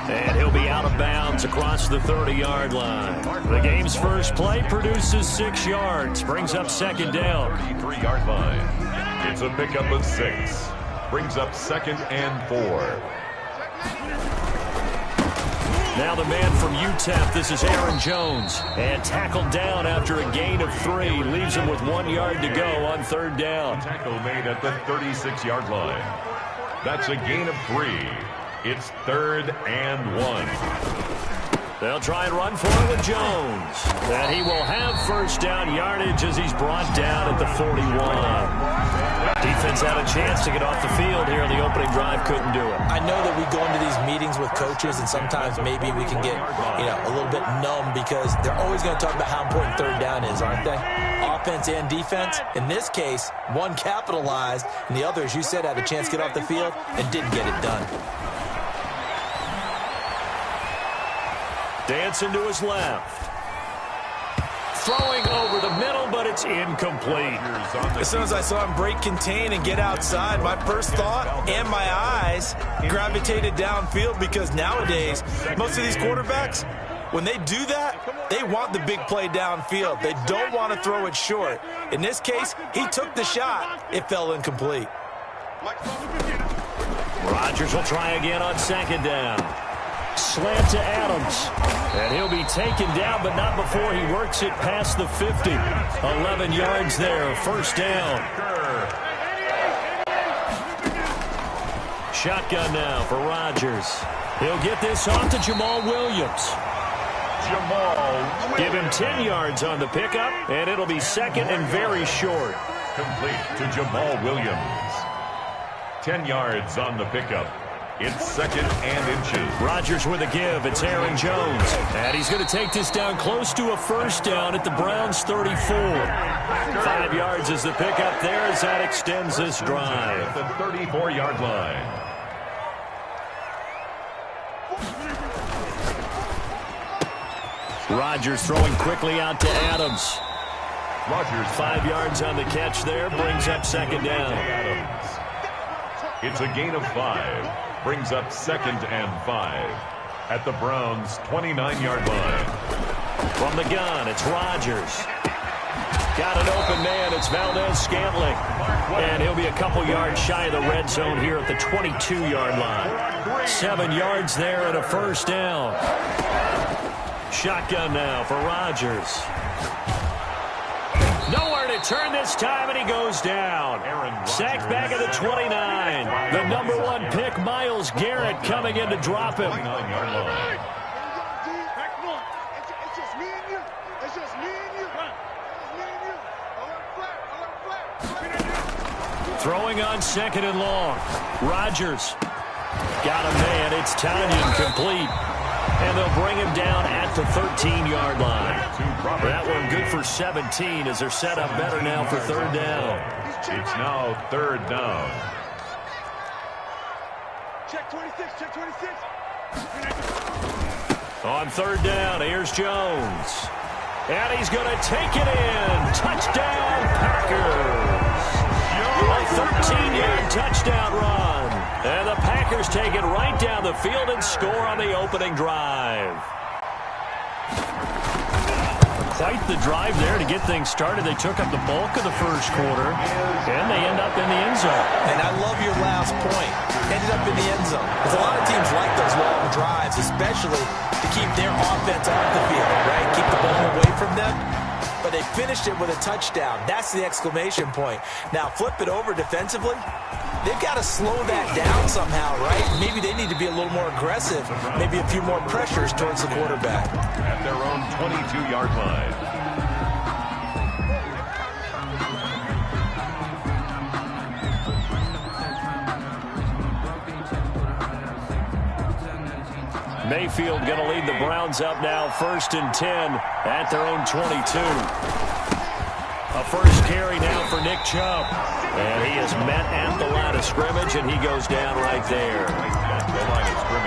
Speaker 1: And he'll be out of bounds across the 30-yard line. The game's first play produces 6 yards. Brings up second down.
Speaker 2: 33-yard line. It's a pickup of 6. Brings up second and 4.
Speaker 1: Now the man from UTEP, this is Aaron Jones. And tackled down after a gain of 3. Leaves him with 1 yard to go on third down.
Speaker 2: Tackle made at the 36-yard line. That's a gain of 3. It's third and 1.
Speaker 1: They'll try and run for it with Jones. And he will have first down yardage as he's brought down at the 41. Defense had a chance to get off the field here in the opening drive, couldn't do it.
Speaker 3: I know that we go into these meetings with coaches, and sometimes maybe we can get, a little bit numb because they're always going to talk about how important third down is, aren't they? Offense and defense. In this case, one capitalized, and the other, as you said, had a chance to get off the field and didn't get it done.
Speaker 1: Dancing to his left. Throwing over the middle, but it's incomplete.
Speaker 3: As soon as I saw him break contain and get outside, my first thought and my eyes gravitated downfield because nowadays, most of these quarterbacks, when they do that, they want the big play downfield. They don't want to throw it short. In this case, he took the shot. It fell incomplete.
Speaker 1: Rodgers will try again on second down. Slant to Adams. And he'll be taken down, but not before he works it past the 50. 11 yards there, first down. Shotgun now for Rodgers. He'll get this off to Jamal Williams. Give him 10 yards on the pickup, and it'll be second and very short.
Speaker 2: Complete to Jamal Williams. 10 yards on the pickup. It's second and inches.
Speaker 1: Rodgers with a give. It's Aaron Jones. And he's going to take this down close to a first down at the Browns' 34. 5 yards is the pickup there as that extends this drive.
Speaker 2: At the 34-yard line.
Speaker 1: Rodgers throwing quickly out to Adams.
Speaker 2: Rodgers
Speaker 1: 5 yards on the catch there. Brings up second down.
Speaker 2: Adams. It's a gain of 5. Brings up second and 5 at the Browns' 29-yard line.
Speaker 1: From the gun, it's Rodgers. Got an open man. It's Valdez-Scantling. And he'll be a couple yards shy of the red zone here at the 22-yard line. 7 yards there and a first down. Shotgun now for Rodgers. Nowhere to turn this time, and he goes down. Sacked back at the 29. The number 1 pick, Myles Garrett, coming in to drop him. Throwing on 2nd and long. Rodgers got a man. It's Tanyan complete. And they'll bring him down at the 13-yard line. That one good for 17 as they're set up better now for 3rd down.
Speaker 2: It's now 3rd down.
Speaker 7: Check 26, check 26.
Speaker 1: On 3rd down, here's Jones. And he's going to take it in. Touchdown, Packers. A 13-yard touchdown run. And the Packers take it right down the field and score on the opening drive. Quite the drive there to get things started. They took up the bulk of the first quarter, and they end up in the end zone.
Speaker 3: And I love your last point. Ended up in the end zone. Because a lot of teams like those long drives, especially to keep their offense off the field, right? Keep the ball away from them. But they finished it with a touchdown. That's the exclamation point. Now flip it over defensively. They've got to slow that down somehow, right? Maybe they need to be a little more aggressive. Maybe a few more pressures towards the quarterback.
Speaker 2: At their own 22-yard line.
Speaker 1: Mayfield going to lead the Browns up now, 1st and 10 at their own 22. A first carry now for Nick Chubb. And he is met at the line of scrimmage, and he goes down right there.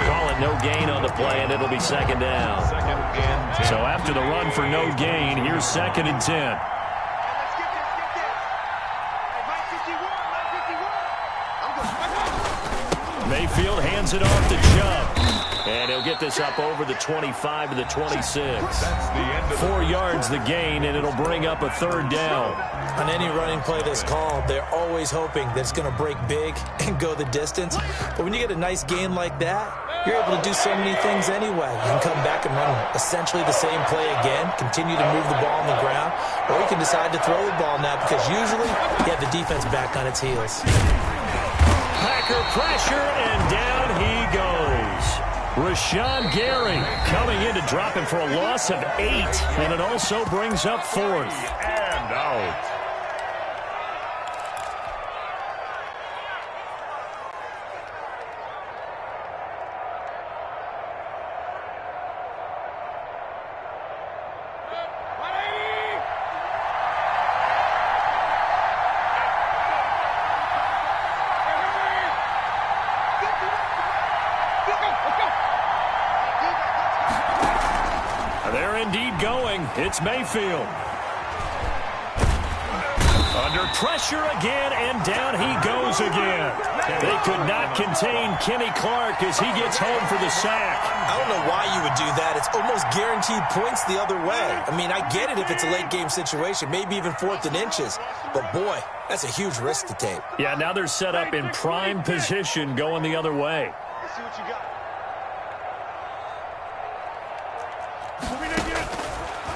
Speaker 1: Call it no gain on the play, and it'll be 2nd down. So after the run for no gain, here's 2nd and 10. Mayfield hands it off to Chubb. And he'll get this up over the 25 to the 26. 4 yards the gain, and it'll bring up a 3rd down.
Speaker 3: On any running play that's called, they're always hoping that it's going to break big and go the distance. But when you get a nice gain like that, you're able to do so many things anyway. You can come back and run essentially the same play again, continue to move the ball on the ground, or you can decide to throw the ball now because usually you have the defense back on its heels.
Speaker 1: Packer pressure, and down he goes. Rashawn Gary coming in to drop him for a loss of 8, and it also brings up 4th.
Speaker 2: And out.
Speaker 1: They're indeed going. It's Mayfield. Under pressure again, and down he goes again. They could not contain Kenny Clark as he gets home for the sack.
Speaker 3: I don't know why you would do that. It's almost guaranteed points the other way. I mean, I get it if it's a late-game situation, maybe even 4th and inches. But, boy, that's a huge risk to take.
Speaker 1: Yeah, now they're set up in prime position going the other way.
Speaker 7: Let's see what you got.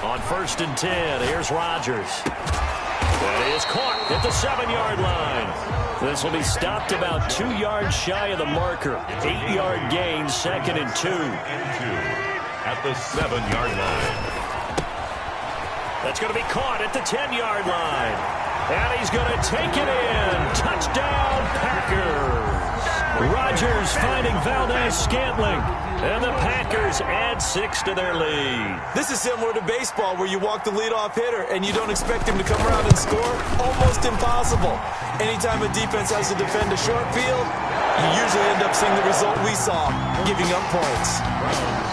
Speaker 1: On 1st and 10, here's Rodgers. That is caught at the 7-yard line. This will be stopped about 2 yards shy of the marker. 8-yard gain, 2nd and 2.
Speaker 2: At the 7-yard line.
Speaker 1: That's going to be caught at the 10-yard line. And he's going to take it in. Touchdown, Packers. Rodgers finding Valdez-Scantling. And the Packers add 6 to their lead.
Speaker 3: This is similar to baseball where you walk the leadoff hitter and you don't expect him to come around and score. Almost impossible. Anytime a defense has to defend a short field, you usually end up seeing the result we saw, giving up points.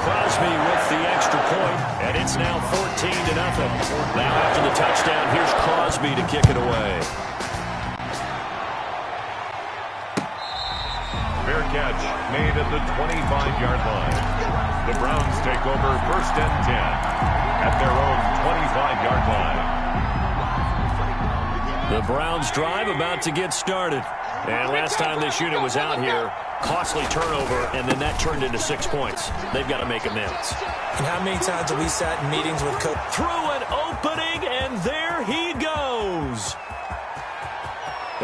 Speaker 1: Crosby with the extra point, and it's now 14-0. Now after the touchdown, here's Crosby to kick it away.
Speaker 2: Fair catch made at the 25-yard line. The Browns take over 1st and 10 at their own 25-yard line.
Speaker 1: The Browns drive about to get started. And last time this unit was out here, costly turnover, and then that turned into 6 points. They've got to make amends.
Speaker 3: And how many times have we sat in meetings with coach?
Speaker 1: Through an opening, and there he goes.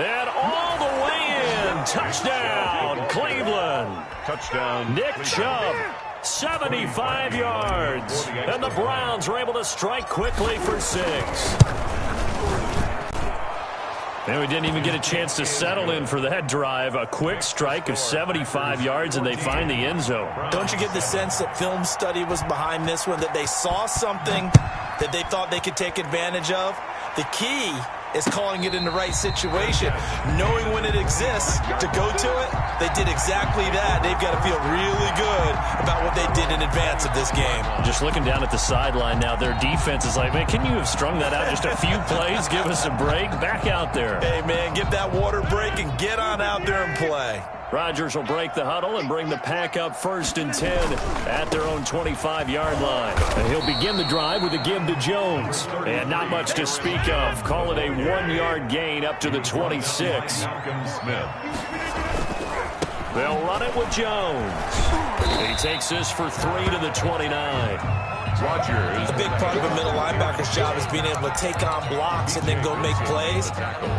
Speaker 1: And all the way in. Touchdown, Cleveland.
Speaker 2: Touchdown,
Speaker 1: Nick Chubb, 75 yards. And the Browns were able to strike quickly for 6. And we didn't even get a chance to settle in for that drive. A quick strike of 75 yards, and they find the end zone.
Speaker 3: Don't you get the sense that film study was behind this one, that they saw something that they thought they could take advantage of? The key is calling it in the right situation, knowing when it exists to go to it. They did exactly that. They've got to feel really good about what they did in advance of this game.
Speaker 1: Just looking down at the sideline now, their defense is like, man, can you have strung that out just a few plays? Give us a break. Back out there.
Speaker 3: Hey, man, give that water break and get on out there and play.
Speaker 1: Rodgers will break the huddle and bring the pack up 1st and 10 at their own 25-yard line. And he'll begin the drive with a give to Jones. And not much to speak of. Call it a 1-yard gain up to the 26. They'll run it with Jones. He takes this for 3 to the 29.
Speaker 2: Rodgers.
Speaker 3: A big part of a middle linebacker's job is being able to take on blocks and then go make plays.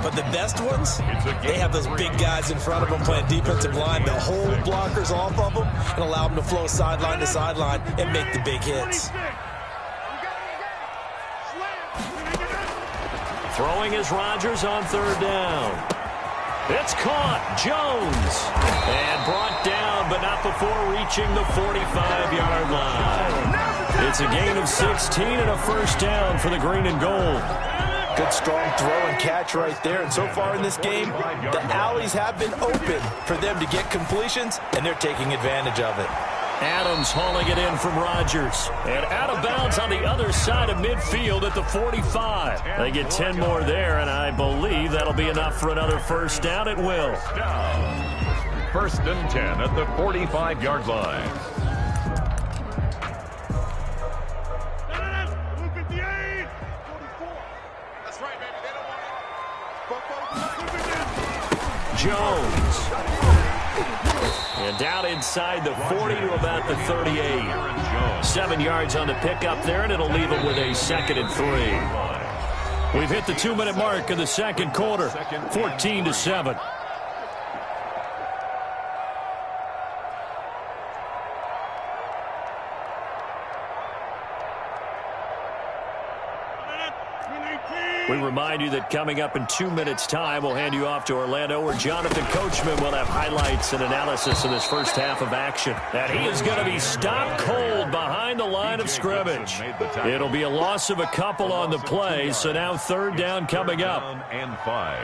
Speaker 3: But the best ones, they have those big guys in front of them playing defensive line that hold blockers off of them and allow them to flow sideline to sideline and make the big hits.
Speaker 1: Throwing is Rodgers on 3rd down. It's caught. Jones. And brought down, but not before reaching the 45-yard line. It's a gain of 16 and a 1st down for the green and gold.
Speaker 3: Good strong throw and catch right there. And so far in this game, the alleys have been open for them to get completions, and they're taking advantage of it.
Speaker 1: Adams hauling it in from Rodgers. And out of bounds on the other side of midfield at the 45. They get 10 more there, and I believe that'll be enough for another 1st down. It will.
Speaker 2: 1st and 10 at the 45-yard line.
Speaker 1: Jones. And down inside the 40 to about the 38. 7 yards on the pickup there, and it'll leave them with a 2nd and 3. We've hit the 2-minute mark of the 2nd quarter. 14-7. We remind you that coming up in 2 minutes' time, we'll hand you off to Orlando, where Jonathan Coachman will have highlights and analysis of this first half of action. And he is going to be stopped cold behind the line of scrimmage. It'll be a loss of a couple on the play, so now 3rd down coming up.
Speaker 2: And 5.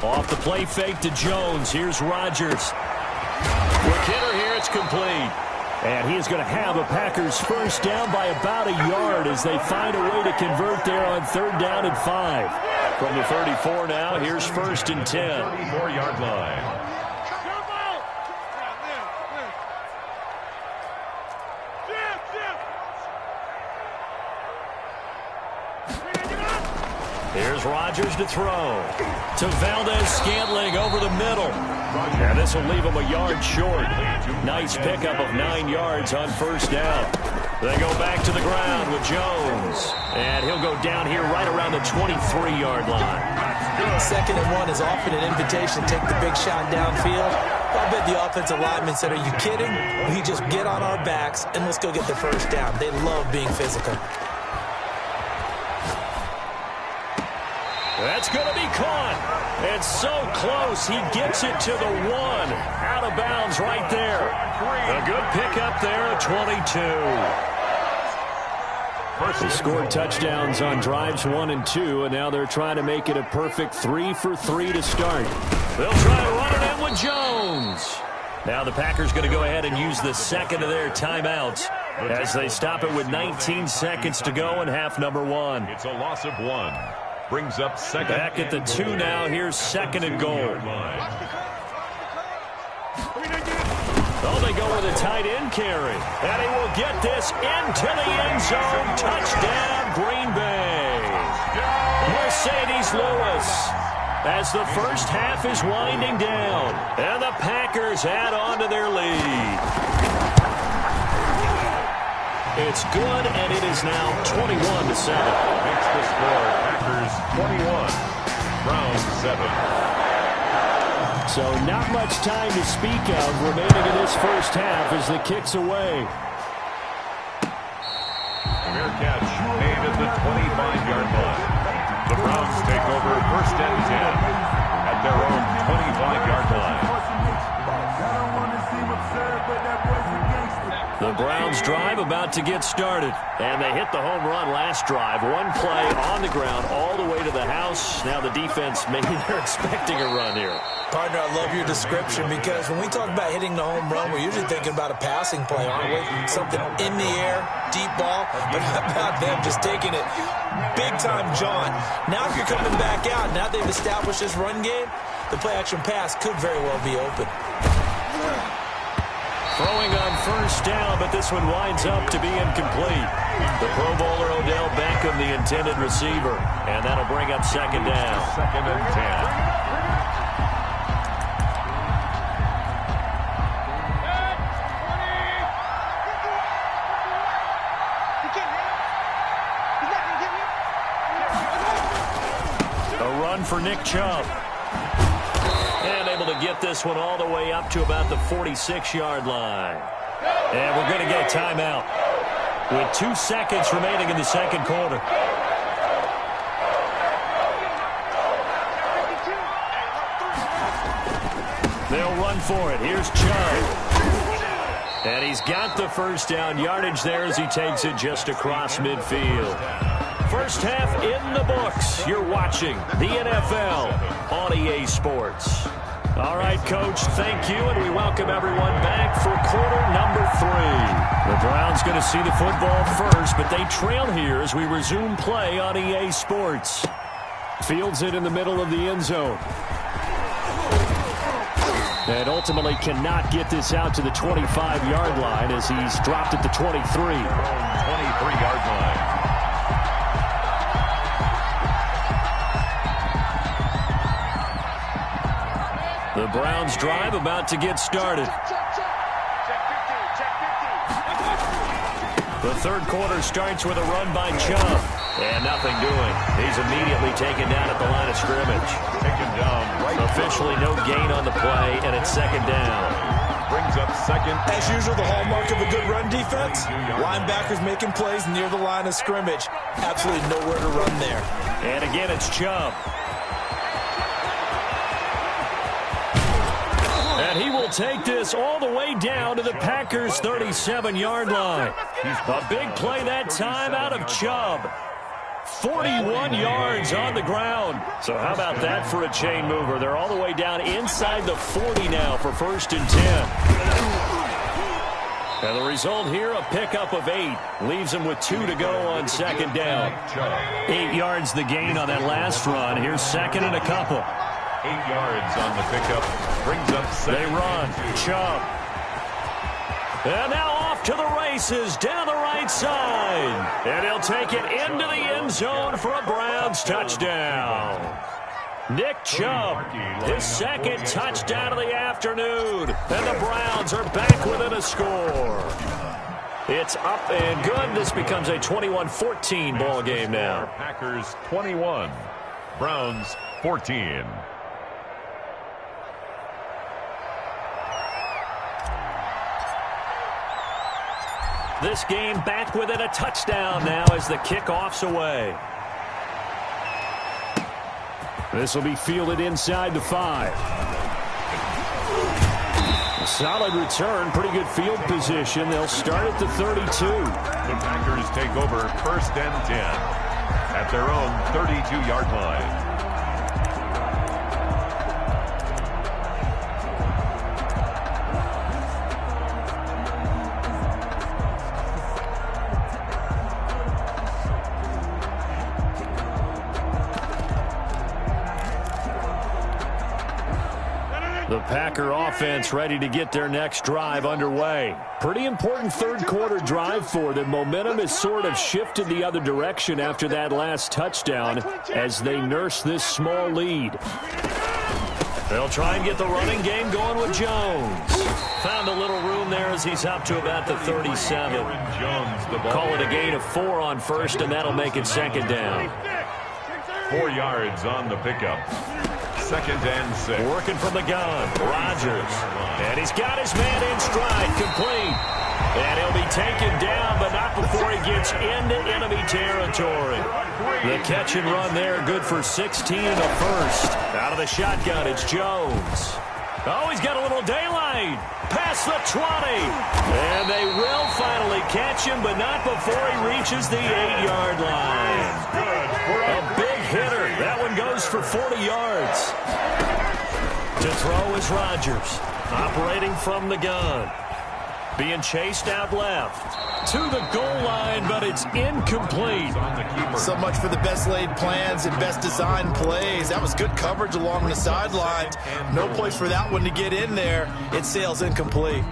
Speaker 1: Off the play fake to Jones. Here's Rodgers. Quick hitter here. It's complete. And he is going to have a Packers 1st down by about a yard as they find a way to convert there on 3rd down and 5. From the 34 now, here's 1st and 10.
Speaker 2: 34-yard line.
Speaker 1: Here's Rodgers to throw. To Valdez-Scantling over the middle. And this will leave him a yard short. Nice pickup of 9 yards on 1st down. They go back to the ground with Jones. And he'll go down here right around the 23-yard line.
Speaker 3: 2nd and 1 is often an invitation to take the big shot downfield. I bet the offensive lineman said, are you kidding? We just get on our backs and let's go get the 1st down. They love being physical.
Speaker 1: That's going to be caught. It's so close. He gets it to the 1. Out of bounds right there. A good pickup there at 22. They scored touchdowns on drives 1 and 2, and now they're trying to make it a perfect 3 for 3 to start. They'll try to run it in with Jones. Now the Packers going to go ahead and use the 2nd of their timeouts as they stop it with 19 seconds to go in half number 1.
Speaker 2: It's a loss of 1. Brings up second.
Speaker 1: Back at the 2 now. Here's second and goal. Oh, they go with a tight end carry. And he will get this into the end zone. Touchdown, Green Bay. Mercedes Lewis. As the first half is winding down. And the Packers add on to their lead. It's good, and it is now 21-7.
Speaker 2: Makes the score. Packers 21. Browns 7.
Speaker 9: So not much time to speak of remaining in this first half as the kick's away.
Speaker 2: Fair catch made at the 25-yard line. The Browns take over first and 10 at their own 25-yard line.
Speaker 1: The Browns drive about to get started. And they hit the home run last drive. One play on the ground all the way to the house. Now the defense, maybe they're expecting a run here.
Speaker 3: Partner, I love your description because when we talk about hitting the home run, we're usually thinking about a passing play, aren't we? Something in the air, deep ball. But how about them just taking it big-time John? Now if you're coming back out, now they've established this run game, the play-action pass could very well be open.
Speaker 1: Throwing on first down, but this one winds up to be incomplete. The Pro Bowler Odell Beckham, the intended receiver. And that'll bring up second down.
Speaker 2: Second and 10.
Speaker 1: A run for Nick Chubb. And able to get this one all the way up to about the 46-yard line. And we're going to get a timeout with 2 seconds remaining in the second quarter. They'll run for it. Here's Chubb. And he's got the first down yardage there as he takes it just across midfield. First half in the books. You're watching the NFL on EA Sports. All right, Coach, thank you, and we welcome everyone back for quarter number 3. The Browns going to see the football first, but they trail here as we resume play on EA Sports. Fields it in the middle of the end zone. And ultimately cannot get this out to the 25-yard line as he's dropped at the 23.
Speaker 2: 23-yard line.
Speaker 1: The Browns drive about to get started. The third quarter starts with a run by Chubb. And nothing doing. He's immediately taken down at the line of scrimmage.
Speaker 2: Taken down right.
Speaker 1: Officially no gain on the play, and it's second down.
Speaker 2: Brings up second.
Speaker 3: As usual, the hallmark of a good run defense, linebackers making plays near the line of scrimmage. Absolutely nowhere to run there.
Speaker 1: And again, it's Chubb. And he will take this all the way down to the Packers' 37-yard line. A big play that time out of Chubb. 41 yards on the ground. So how about that for a chain mover? They're all the way down inside the 40 now for first and 10. And the result here, a pickup of 8. Leaves them with 2 to go on second down. 8 yards the gain on that last run. Here's second and a couple.
Speaker 2: 8 yards on the pickup. Brings up second.
Speaker 1: They run. Chubb. And now off to the races down the right side. And he'll take it into the end zone for a Browns touchdown. Nick Chubb, his second touchdown of the afternoon. And the Browns are back within a score. It's up and good. This becomes a 21-14 ball game now.
Speaker 2: Packers 21. Browns 14.
Speaker 1: This game back within a touchdown now as the kickoff's away.
Speaker 9: This will be fielded inside the 5. A solid return, pretty good field position. They'll start at the 32.
Speaker 2: The Packers take over first and 10 at their own 32-yard line.
Speaker 9: The Packer offense ready to get their next drive underway. Pretty important third quarter drive for them. Momentum has sort of shifted the other direction after that last touchdown as they nurse this small lead.
Speaker 1: They'll try and get the running game going with Jones. Found a little room there as he's up to about the 37. Call it a gain of 4 on first, and that'll make it second down.
Speaker 2: 4 yards on the pickup. Second and 6.
Speaker 1: Working from the gun, Rodgers. And he's got his man in stride, complete. And he'll be taken down, but not before he gets into enemy territory. The catch and run there, good for 16 and a first. Out of the shotgun, it's Jones. Oh, he's got a little daylight. Past the 20. And they will finally catch him, but not before he reaches the 8-yard line. A big hitter. That one goes for 40 yards. To throw is Rodgers. Operating from the gun. Being chased out left. To the goal line, but it's incomplete.
Speaker 3: So much for the best laid plans and best designed plays. That was good coverage along the sidelines. No place for that one to get in there. It sails incomplete.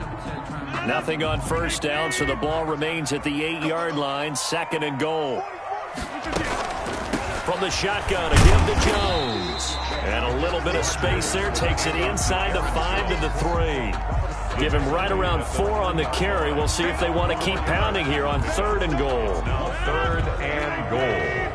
Speaker 9: Nothing on first down, so the ball remains at the 8-yard line. Second and goal.
Speaker 1: From the shotgun, a give to Jones. And a little bit of space there. Takes it inside the 5 to the 3. Give him right around 4 on the carry. We'll see if they want to keep pounding here on 3rd and goal.
Speaker 2: Now 3rd and goal.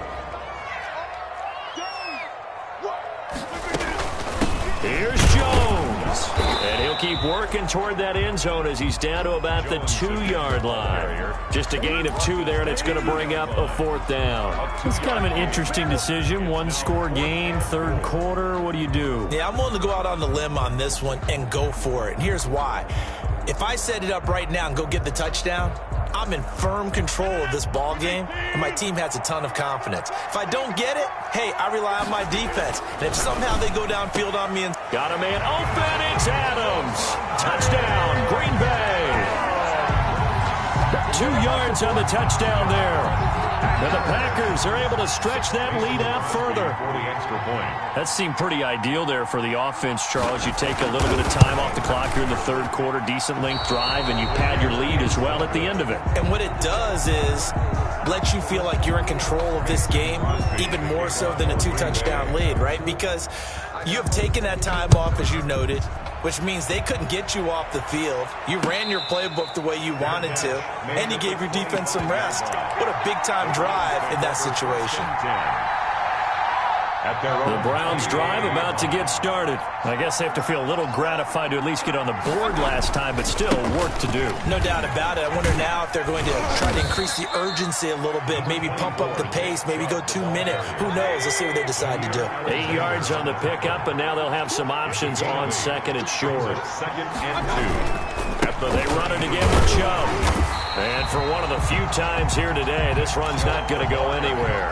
Speaker 1: Here's Jones. And he'll keep working toward that end zone as he's down to about the 2-yard line. Just a gain of 2 there, and it's going to bring up a 4th down.
Speaker 9: It's kind of an interesting decision. 1-score game, third quarter. What do you do?
Speaker 3: Yeah, I'm willing to go out on the limb on this one and go for it. And here's why. If I set it up right now and go get the touchdown, I'm in firm control of this ball game, and my team has a ton of confidence. If I don't get it, hey, I rely on my defense. And if somehow they go downfield on me and
Speaker 1: got a man open, it's Adams. Touchdown, Green Bay. 2 yards on the touchdown there. And the Packers are able to stretch that lead out further.
Speaker 9: That seemed pretty ideal there for the offense, Charles. You take a little bit of time off the clock here in the third quarter, decent length drive, and you pad your lead as well at the end of it.
Speaker 3: And what it does is let you feel like you're in control of this game, even more so than a 2-touchdown lead, right? Because you have taken that time off, as you noted, which means they couldn't get you off the field. You ran your playbook the way you wanted to, and you gave your defense some rest. What a big-time drive in that situation.
Speaker 1: The Browns drive about to get started. I guess they have to feel a little gratified to at least get on the board last time, but still work to do.
Speaker 3: No doubt about it. I wonder now if they're going to try to increase the urgency a little bit, maybe pump up the pace, maybe go 2-minute. Who knows? Let's see what they decide to do.
Speaker 1: 8 yards on the pickup, and now they'll have some options on second and short.
Speaker 2: Second and 2.
Speaker 1: They run it again with Chubb. And for one of the few times here today, this run's not going to go anywhere.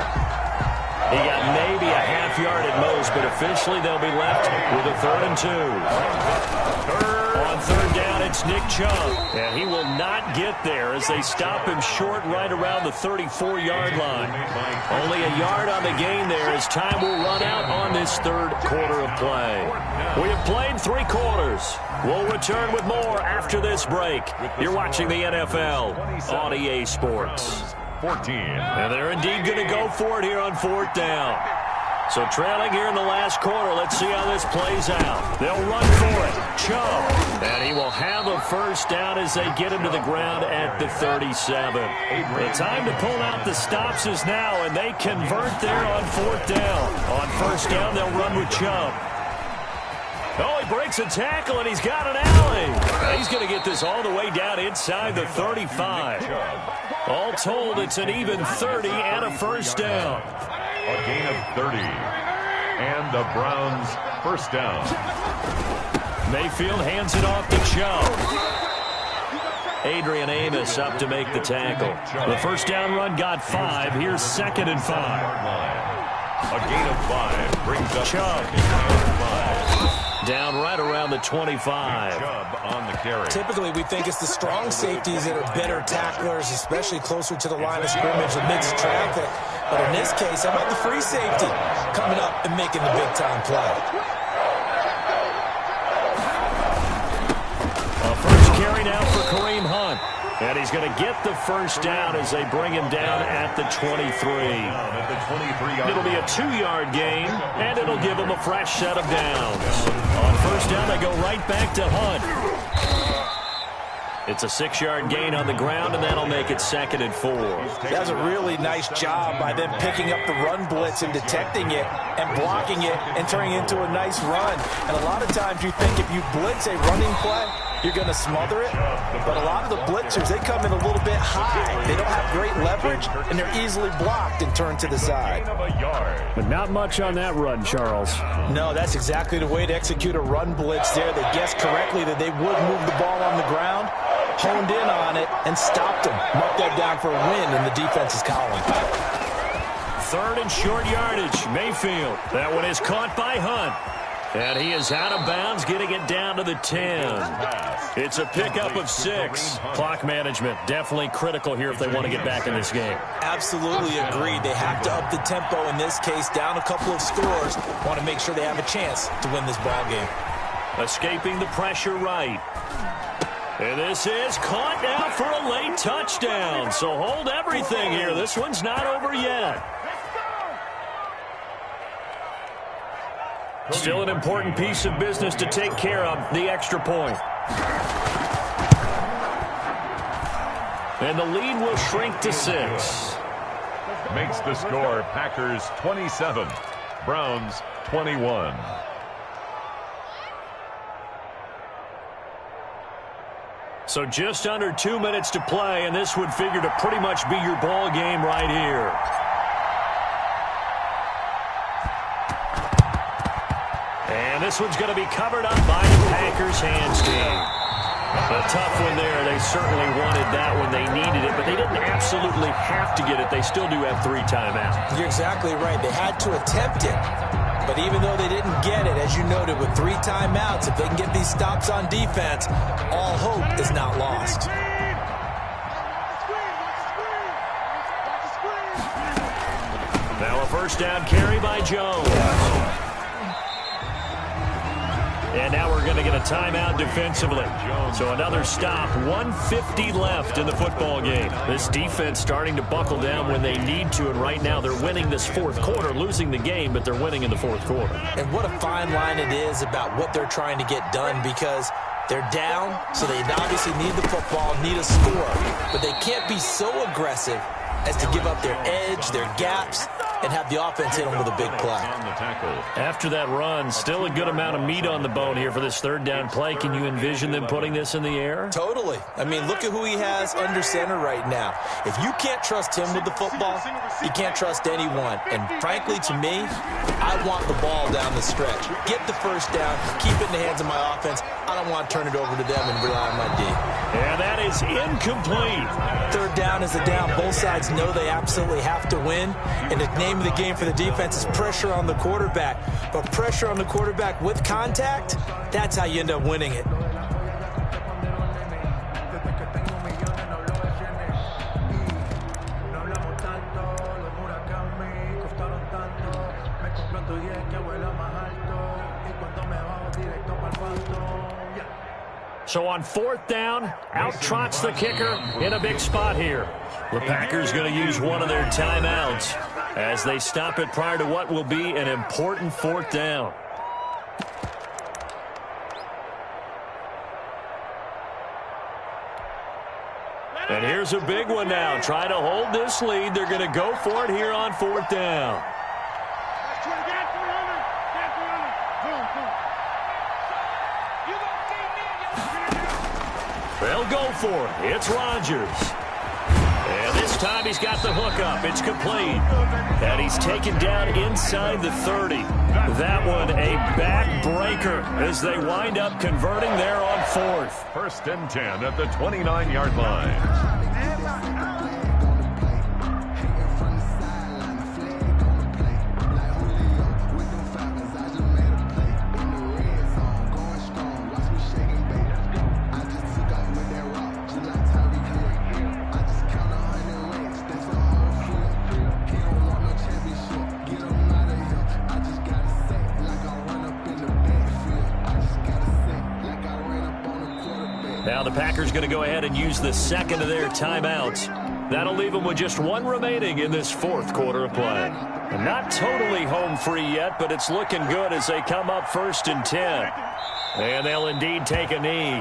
Speaker 1: He got maybe a half yard at most, but officially they'll be left with a 3rd and 2. On 3rd down, it's Nick Chubb. And he will not get there as they stop him short right around the 34-yard line. Only a yard on the gain there as time will run out on this third quarter of play. We have played 3 quarters. We'll return with more after this break. You're watching the NFL on EA Sports.
Speaker 2: 14.
Speaker 1: And they're indeed going to go for it here on 4th down. So trailing here in the last quarter, let's see how this plays out. They'll run for it. Chubb. And he will have a first down as they get him to the ground at the 37. The time to pull out the stops is now, and they convert there on 4th down. On 1st down, they'll run with Chubb. Oh, he breaks a tackle, and he's got an alley. He's going to get this all the way down inside the 35. All told, it's an even 30 and a first down.
Speaker 2: A gain of 30. And the Browns first down.
Speaker 1: Mayfield hands it off to Chubb. Adrian Amos up to make the tackle. The first down run got 5. Here's 2nd and 5.
Speaker 2: A gain of 5 brings up
Speaker 1: Chubb. Down right around the 25.
Speaker 2: Chubb on the carry.
Speaker 3: Typically, we think it's the strong safeties that are better tacklers, especially closer to the line of scrimmage amidst traffic. But in this case, how about the free safety coming up and making the big-time play?
Speaker 9: carry now for Kareem Hunt. And he's going to get the first down as they bring him down at the 23. It'll be a 2-yard gain, and it'll give him a fresh set of downs. On first down, they go right back to Hunt. It's a 6-yard gain on the ground, and that'll make it 2nd and 4.
Speaker 3: That was a really nice job by them picking up the run blitz and detecting it and blocking it and turning it into a nice run. And a lot of times you think if you blitz a running play, you're going to smother it. But a lot of the blitzers, they come in a little bit high. They don't have great leverage, and they're easily blocked and turned to the side.
Speaker 9: But not much on that run, Charles.
Speaker 3: No, that's exactly the way to execute a run blitz there. They guessed correctly that they would move the ball on the ground, honed in on it, and stopped them. Mark that down for a win in the defense's column.
Speaker 9: 3rd and short yardage, Mayfield. That one is caught by Hunt. And he is out of bounds, getting it down to the 10. It's a pickup of 6. Clock management definitely critical here if they want to get back in this game.
Speaker 3: Absolutely agreed. They have to up the tempo in this case, down a couple of scores. Want to make sure they have a chance to win this ball game.
Speaker 9: Escaping the pressure right. And this is caught now for a late touchdown. So hold everything here. This one's not over yet. Still an important piece of business to take care of, the extra point. And the lead will shrink to 6.
Speaker 2: Makes the score Packers 27, Browns 21.
Speaker 9: So just under 2 minutes to play, and this would figure to pretty much be your ball game right here. And this one's going to be covered up by the Packers hands team. A tough one there. They certainly wanted that when they needed it, but they didn't absolutely have to get it. They still do have 3 timeouts.
Speaker 3: You're exactly right. They had to attempt it. But even though they didn't get it, as you noted, with 3 timeouts, if they can get these stops on defense, all hope is not lost.
Speaker 9: Now a first down carry by Jones. And now we're going to get a timeout defensively. So another stop, 1:50 left in the football game. This defense starting to buckle down when they need to, and right now they're winning this 4th quarter, losing the game, but they're winning in the 4th quarter.
Speaker 3: And what a fine line it is about what they're trying to get done, because they're down, so they obviously need the football, need a score. But they can't be so aggressive as to give up their edge, their gaps, and have the offense hit them with a big play.
Speaker 9: After that run, still a good amount of meat on the bone here for this 3rd down play. Can you envision them putting this in the air?
Speaker 3: Totally. I mean, look at who he has under center right now. If you can't trust him with the football, you can't trust anyone. And frankly, to me, I want the ball down the stretch. Get the first down, keep it in the hands of my offense. I don't want to turn it over to them and rely on my D.
Speaker 9: And that is incomplete.
Speaker 3: 3rd down is a down. Both sides know they absolutely have to win. And the name of the game for the defense is pressure on the quarterback. But pressure on the quarterback with contact, that's how you end up winning it.
Speaker 9: So on 4th down, out trots the kicker in a big spot here. The Packers going to use one of their timeouts as they stop it prior to what will be an important 4th down. And here's a big one now. Trying to hold this lead. They're going to go for it here on 4th down. They'll go for it. It's Rodgers. And this time he's got the hook up. It's complete. And he's taken down inside the 30. That one a backbreaker as they wind up converting there on 4th.
Speaker 2: 1st and 10 at the 29-yard line.
Speaker 9: Now the Packers going to go ahead and use the second of their timeouts. That'll leave them with just one remaining in this fourth quarter of play. And not totally home free yet, but it's looking good as they come up 1st and 10. And they'll indeed take a knee.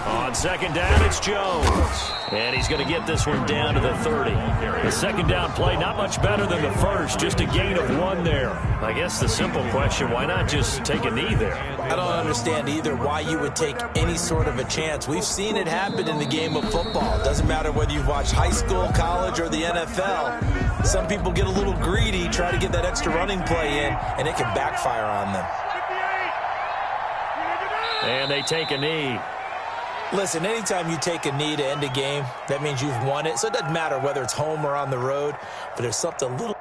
Speaker 9: On second down, it's Jones. And he's going to get this one down to the 30. The second down play, not much better than the first, just a gain of 1 there. I guess the simple question, why not just take a knee there?
Speaker 3: I don't understand either why you would take any sort of a chance. We've seen it happen in the game of football. It doesn't matter whether you've watched high school, college, or the NFL. Some people get a little greedy, try to get that extra running play in, and it can backfire on them.
Speaker 9: And they take a knee.
Speaker 3: Listen, anytime you take a knee to end a game, that means you've won it. So it doesn't matter whether it's home or on the road, but there's something a little